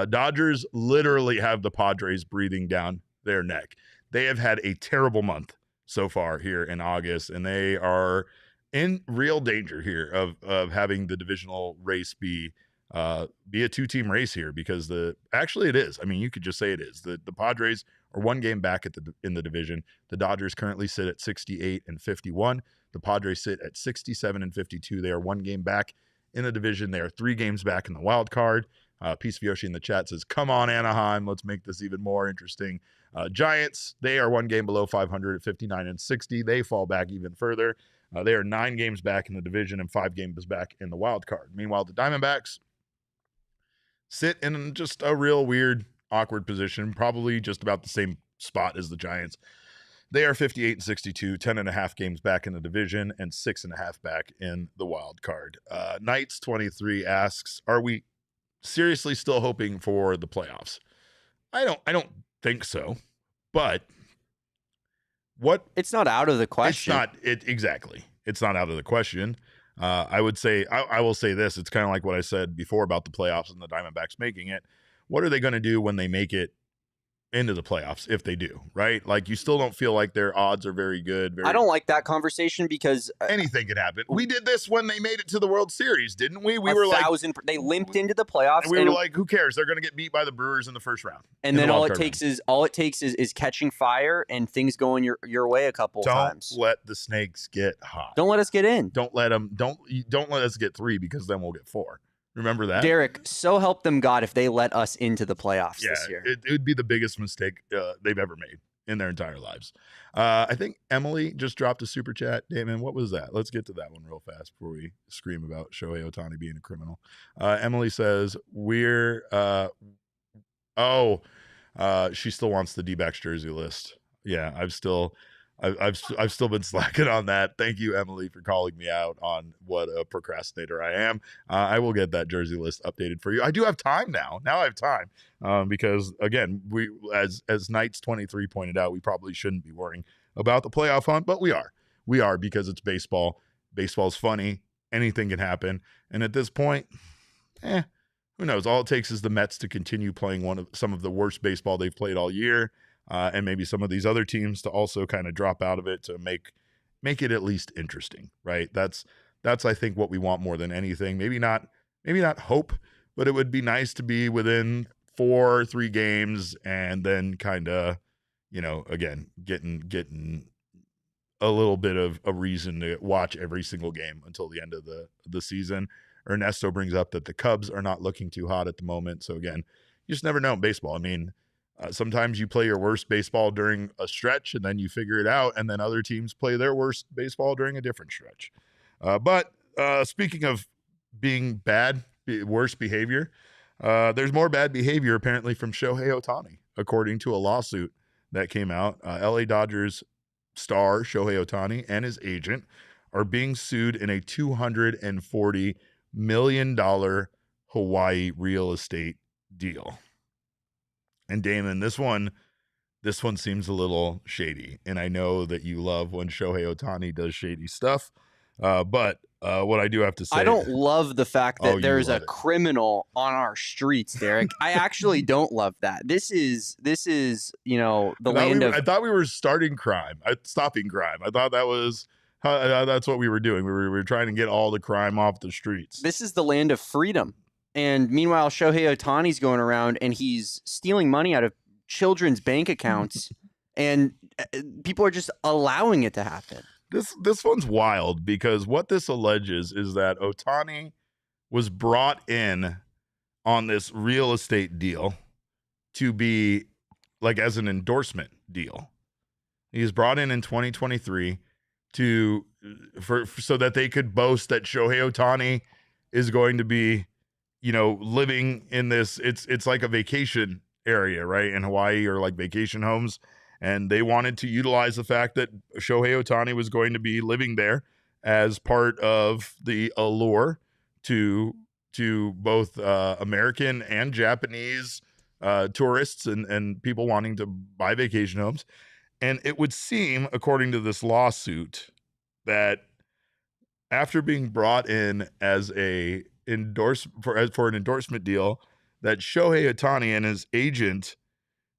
Dodgers literally have the Padres breathing down their neck. They have had a terrible month so far here in August, and they are in real danger here of having the divisional race be a two-team race here because actually it is. I mean, you could just say it is. The Padres are one game back in the division. The Dodgers currently sit at 68 and 51. The Padres sit at 67 and 52. They are one game back in the division. They are 3 games back in the wild card. Peace of Yoshi in the chat says, come on, Anaheim. Let's make this even more interesting. Giants, they are one game below 500 at 59 and 60. They fall back even further. They are 9 games back in the division and 5 games back in the wild card. Meanwhile, the Diamondbacks sit in just a real weird, awkward position, probably just about the same spot as the Giants. They are 58 and 62, 10.5 games back in the division and 6.5 back in the wild card. Knights 23 asks, are we seriously still hoping for the playoffs? I don't think so, but it's not out of the question. Exactly. It's not out of the question. I would say, I will say this. It's kind of like what I said before about the playoffs and the Diamondbacks making it. What are they going to do when they make it into the playoffs, if they do, right? Like, you still don't feel like their odds are very good. I don't like that conversation because anything could happen. We did this when they made it to the World Series, didn't we? We were they limped into the playoffs. And we were like, who cares? They're going to get beat by the Brewers in the first round. And then all it takes is catching fire and things going your way a couple times. Don't let the snakes get hot. Don't let us get in. Don't let let us get 3, because then we'll get 4. Remember that? Derek, so help them God if they let us into the playoffs this year. It would be the biggest mistake they've ever made in their entire lives. I think Emily just dropped a super chat. Damon, what was that? Let's get to that one real fast before we scream about Shohei Ohtani being a criminal. Emily says, she still wants the D-backs jersey list. Yeah, I've still been slacking on that. Thank you, Emily, for calling me out on what a procrastinator I am. I will get that jersey list updated for you. I do have time now. Now I have time because, again, we as Knights 23 pointed out, we probably shouldn't be worrying about the playoff hunt, but we are. We are, because it's baseball. Baseball's funny. Anything can happen. And at this point, who knows? All it takes is the Mets to continue playing some of the worst baseball they've played all year. And maybe some of these other teams to also kind of drop out of it to make it at least interesting, right? That's I think what we want more than anything. Maybe not hope, but it would be nice to be within 3 games and then kind of, again, getting a little bit of a reason to watch every single game until the end of the season. Ernesto brings up that the Cubs are not looking too hot at the moment. So again, you just never know in baseball. I mean, sometimes you play your worst baseball during a stretch and then you figure it out, and then other teams play their worst baseball during a different stretch. But speaking of being worse behavior, there's more bad behavior apparently from Shohei Ohtani, according to a lawsuit that came out. LA Dodgers star Shohei Ohtani and his agent are being sued in a $240 million Hawaii real estate deal. And Damon, this one seems a little shady. And I know that you love when Shohei Ohtani does shady stuff. But what I do have to say, I don't love the fact that there's a criminal on our streets, Derek. I actually don't love that. This is the land of. I thought we were stopping crime. I thought that was. That's what we were doing. We were trying to get all the crime off the streets. This is the land of freedom. And meanwhile, Shohei Ohtani's going around and he's stealing money out of children's bank accounts, and people are just allowing it to happen. This one's wild, because what this alleges is that Ohtani was brought in on this real estate deal to be like as an endorsement deal. He was brought in 2023 so that they could boast that Shohei Ohtani is going to be, living in this, it's like a vacation area, right? In Hawaii, or like vacation homes. And they wanted to utilize the fact that Shohei Ohtani was going to be living there as part of the allure to both American and Japanese tourists and people wanting to buy vacation homes. And it would seem, according to this lawsuit, that after being brought in as for an endorsement deal, that Shohei Ohtani and his agent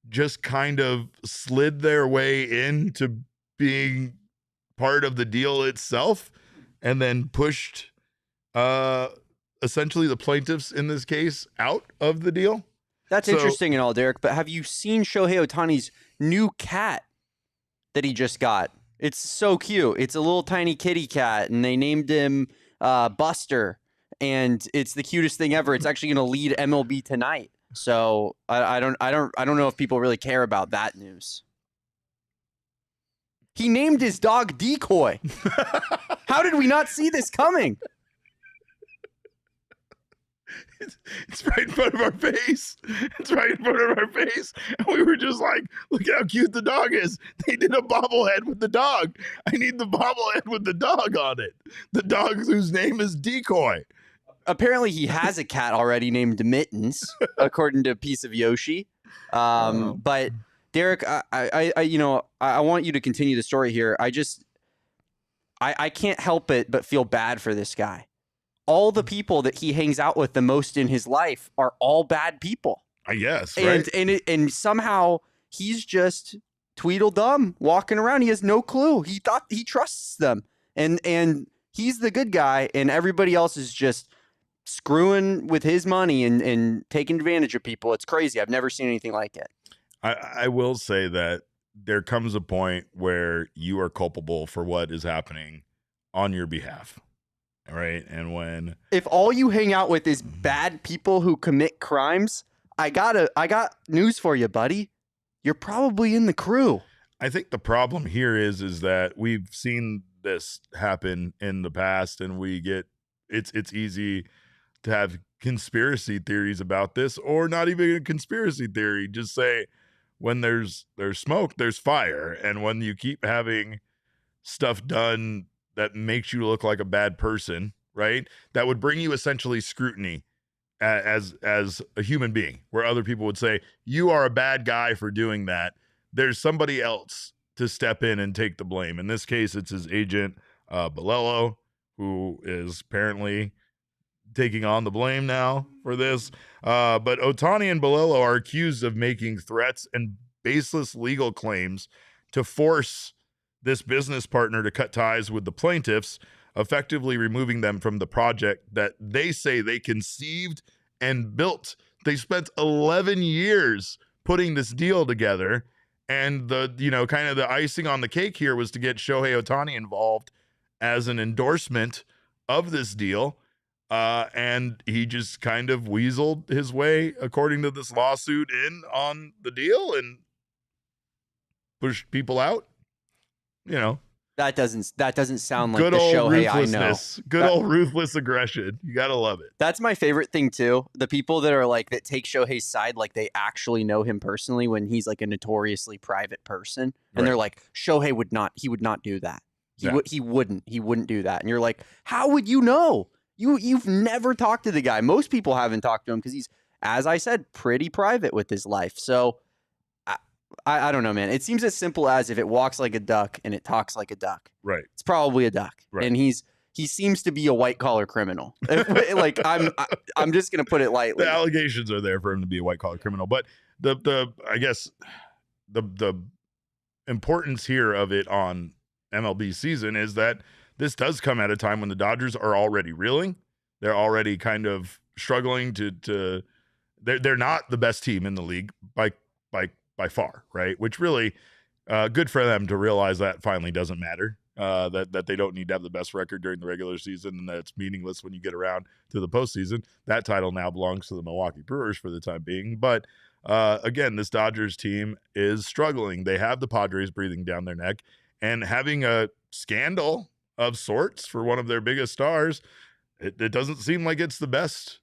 just kind of slid their way into being part of the deal itself, and then pushed essentially the plaintiffs in this case out of the deal. That's interesting and all, Derek, but have you seen Shohei Ohtani's new cat that he just got? It's so cute. It's a little tiny kitty cat, and they named him Buster, and it's the cutest thing ever. It's actually going to lead MLB tonight. So I don't know if people really care about that news. He named his dog Decoy. How did we not see this coming? It's right in front of our face. It's right in front of our face. And we were just like, look how cute the dog is. They did a bobblehead with the dog. I need the bobblehead with the dog on it. The dog whose name is Decoy. Apparently he has a cat already named Mittens, according to a piece of Yoshi. But Derek, I want you to continue the story here. I can't help it but feel bad for this guy. All the people that he hangs out with the most in his life are all bad people. I guess, right? And somehow he's just Tweedledum walking around. He has no clue. He thought he trusts them, and he's the good guy, and everybody else is just screwing with his money and taking advantage of people. It's crazy. I've never seen anything like it. I will say that there comes a point where you are culpable for what is happening on your behalf. Right. And if all you hang out with is bad people who commit crimes, I got news for you, buddy. You're probably in the crew. I think the problem here is that we've seen this happen in the past, and it's easy to have conspiracy theories about this, or not even a conspiracy theory. Just say when there's smoke, there's fire. And when you keep having stuff done that makes you look like a bad person, right? That would bring you essentially scrutiny as a human being, where other people would say, you are a bad guy for doing that. There's somebody else to step in and take the blame. In this case, it's his agent, Bolello, who is apparently taking on the blame now for this. But Ohtani and Bolello are accused of making threats and baseless legal claims to force this business partner to cut ties with the plaintiffs, effectively removing them from the project that they say they conceived and built. They spent 11 years putting this deal together. And the icing on the cake here was to get Shohei Ohtani involved as an endorsement of this deal. And he just kind of weaseled his way, according to this lawsuit, in on the deal and pushed people out. That doesn't sound like the Shohei I know. Good old ruthless aggression. You gotta love it. That's my favorite thing too. The people that are like that take Shohei's side, like they actually know him personally, when he's like a notoriously private person, and they're like, Shohei would not do that. He wouldn't do that. And you're like, how would you know? You've never talked to the guy. Most people haven't talked to him because he's, as I said, pretty private with his life. So I don't know, man. It seems as simple as if it walks like a duck and it talks like a duck. Right. It's probably a duck. Right. And he seems to be a white collar criminal. Like I'm just gonna put it lightly. The allegations are there for him to be a white collar criminal, but the importance here of it on MLB season is that this does come at a time when the Dodgers are already reeling. They're already kind of struggling to they're not the best team in the league by far, right? Which really good for them to realize that finally doesn't matter. That they don't need to have the best record during the regular season, and that it's meaningless when you get around to the postseason. That title now belongs to the Milwaukee Brewers for the time being. But again, this Dodgers team is struggling. They have the Padres breathing down their neck, and having a scandal of sorts for one of their biggest stars, it doesn't seem like it's the best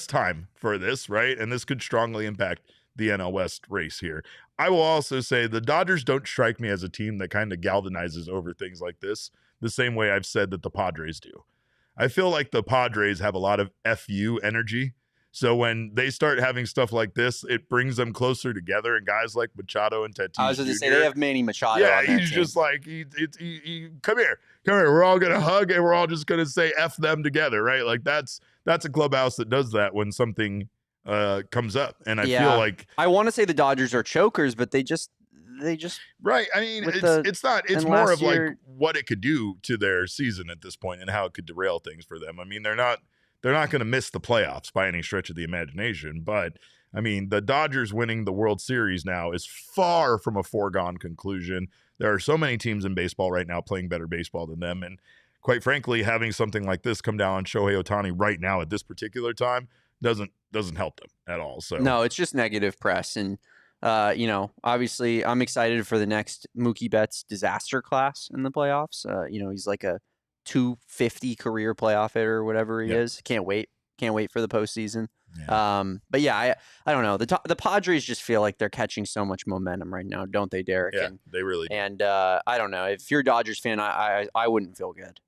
time for this, right? And this could strongly impact the NL West race here. I will also say the Dodgers don't strike me as a team that kind of galvanizes over things like this the same way I've said that the Padres do. I feel like the Padres have a lot of FU energy. So when they start having stuff like this, it brings them closer together. And guys like Machado and Tatis, I was going to say they have Manny Machado. Yeah, on that he's team. just like, come here. We're all going to hug and we're all just going to say F them together, right? Like that's a clubhouse that does that when something comes up. And I feel like I want to say the Dodgers are chokers, but they just right. I mean, it's more of like what it could do to their season at this point and how it could derail things for them. I mean, they're not going to miss the playoffs by any stretch of the imagination, but I mean, the Dodgers winning the World Series now is far from a foregone conclusion. There are so many teams in baseball right now playing better baseball than them. And quite frankly, having something like this come down on Shohei Ohtani right now at this particular time doesn't help them at all. So no, it's just negative press. And, obviously I'm excited for the next Mookie Betts disaster class in the playoffs. He's like a 250 career playoff hitter or whatever he is. Can't wait for the postseason. Yeah. But yeah, I don't know. The Padres just feel like they're catching so much momentum right now, don't they, Derek? Yeah, they really do. And I don't know. If you're a Dodgers fan, I wouldn't feel good.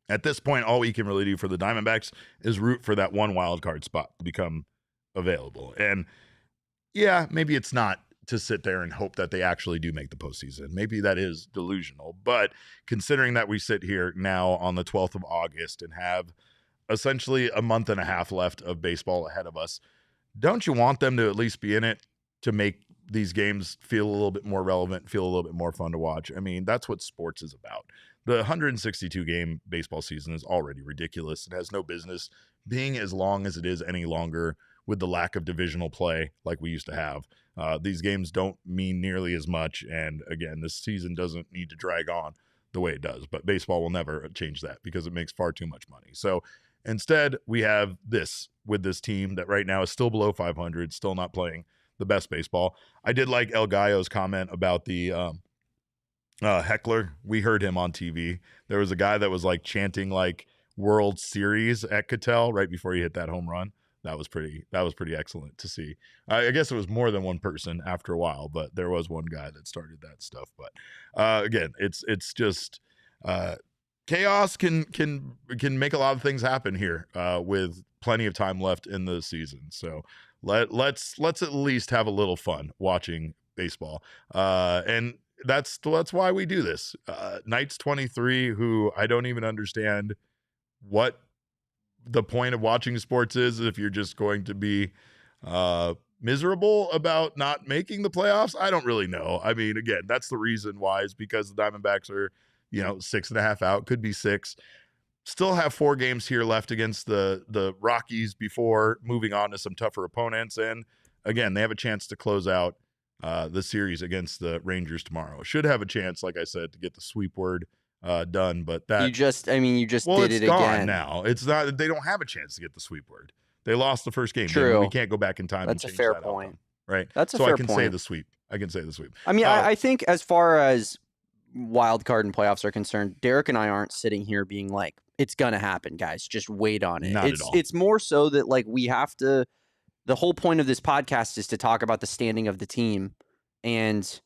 At this point, all we can really do for the Diamondbacks is root for that one wild card spot to become available. And yeah, maybe it's not to sit there and hope that they actually do make the postseason. Maybe that is delusional. But considering that we sit here now on the 12th of August and have essentially a month and a half left of baseball ahead of us, don't you want them to at least be in it to make these games feel a little bit more relevant, feel a little bit more fun to watch? I mean, that's what sports is about. The 162-game baseball season is already ridiculous. It has no business being as long as it is any longer with the lack of divisional play like we used to have. These games don't mean nearly as much. And again, this season doesn't need to drag on the way it does. But baseball will never change that because it makes far too much money. So instead, we have this with this team that right now is still below 500, still not playing the best baseball. I did like El Gallo's comment about the heckler. We heard him on TV. There was a guy that was like chanting like World Series at Ketel right before he hit that home run. That was pretty excellent to see. I guess it was more than one person after a while, but there was one guy that started that stuff. But again, it's just chaos can make a lot of things happen here with plenty of time left in the season. So let's at least have a little fun watching baseball. And that's why we do this. Knights 23, who I don't even understand what the point of watching sports is if you're just going to be miserable about not making the playoffs. I don't really know. I mean, again, that's the reason why, is because the Diamondbacks are 6.5 out, could be 6. Still have 4 games here left against the Rockies before moving on to some tougher opponents. And again, they have a chance to close out the series against the Rangers tomorrow. Should have a chance, like I said, to get the sweep word done, but that you just did it gone again. Now it's not. They don't have a chance to get the sweep word. They lost the first game. True. We can't go back in time. That's and a change fair that point. outcome, right? That's a so fair I can point. say the sweep. I mean, I think as far as wild card and playoffs are concerned, Derek and I aren't sitting here being like, it's gonna happen, guys. Just wait on it. Not at all. It's more so that like we have to. The whole point of this podcast is to talk about the standing of the team, and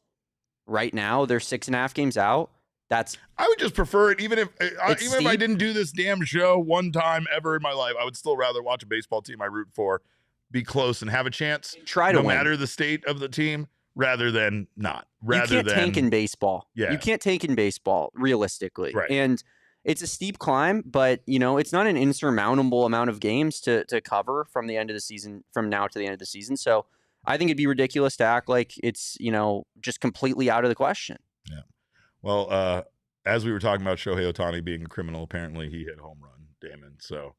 right now they're 6.5 games out. I would just prefer it, even if I didn't do this damn show one time ever in my life. I would still rather watch a baseball team I root for be close and have a chance. Try to win. No matter the state of the team, rather than not. You can't tank in baseball. Yeah. You can't tank in baseball, realistically. Right. And it's a steep climb, but it's not an insurmountable amount of games to cover from the end of the season, from now to the end of the season. So I think it'd be ridiculous to act like it's, just completely out of the question. Yeah. Well, as we were talking about Shohei Ohtani being a criminal, apparently he hit a home run, Damon. So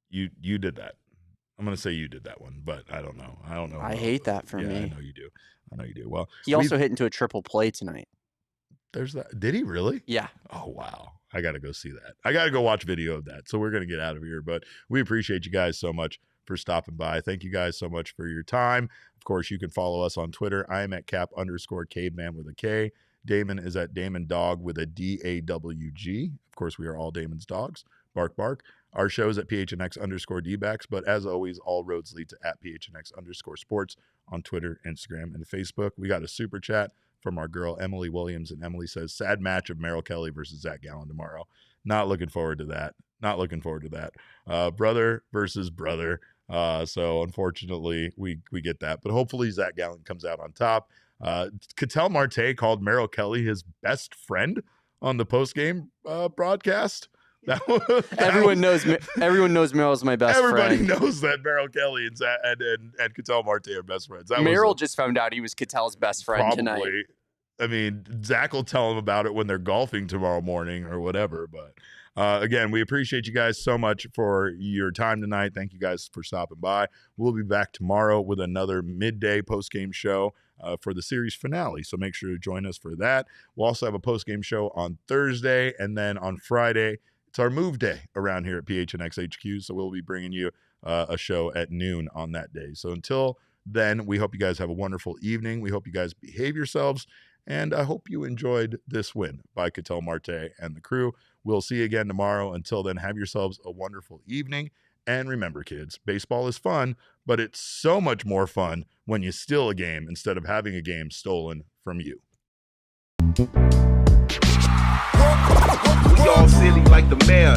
you did that. I'm going to say you did that one, but I don't know. I hate that for me. I know you do. Well, he also hit into a triple play tonight. There's that. Did he really? Yeah. Oh, wow. I got to go see that. I got to go watch video of that. So we're going to get out of here, but we appreciate you guys so much for stopping by. Thank you guys so much for your time. Of course, you can follow us on Twitter. I am at cap_caveman with a K. Damon is at Damon Dog with a DAWG. Of course, we are all Damon's dogs. Bark, bark. Our show is at PHNX_DBacks, but as always, all roads lead to at PHNX_sports on Twitter, Instagram, and Facebook. We got a super chat from our girl, Emily Williams, and Emily says, sad match of Merrill Kelly versus Zach Gallen tomorrow. Not looking forward to that. Brother versus brother. So unfortunately, we get that, but hopefully Zach Gallen comes out on top. Ketel Marte called Merrill Kelly his best friend on the postgame broadcast. Everyone knows Merrill's my best friend. Everybody knows that Merrill Kelly and Ketel Marte are best friends. Merrill just found out he was Ketel's best friend tonight. I mean, Zach will tell them about it when they're golfing tomorrow morning or whatever. But again, we appreciate you guys so much for your time tonight. Thank you guys for stopping by. We'll be back tomorrow with another midday post-game show for the series finale. So make sure to join us for that. We'll also have a post-game show on Thursday. And then on Friday, it's our move day around here at PHNX HQ. So we'll be bringing you a show at noon on that day. So until then, we hope you guys have a wonderful evening. We hope you guys behave yourselves. And I hope you enjoyed this win by Ketel Marte and the crew. We'll see you again tomorrow. Until then, have yourselves a wonderful evening. And remember, kids, baseball is fun, but it's so much more fun when you steal a game instead of having a game stolen from you. We all silly like the mayor.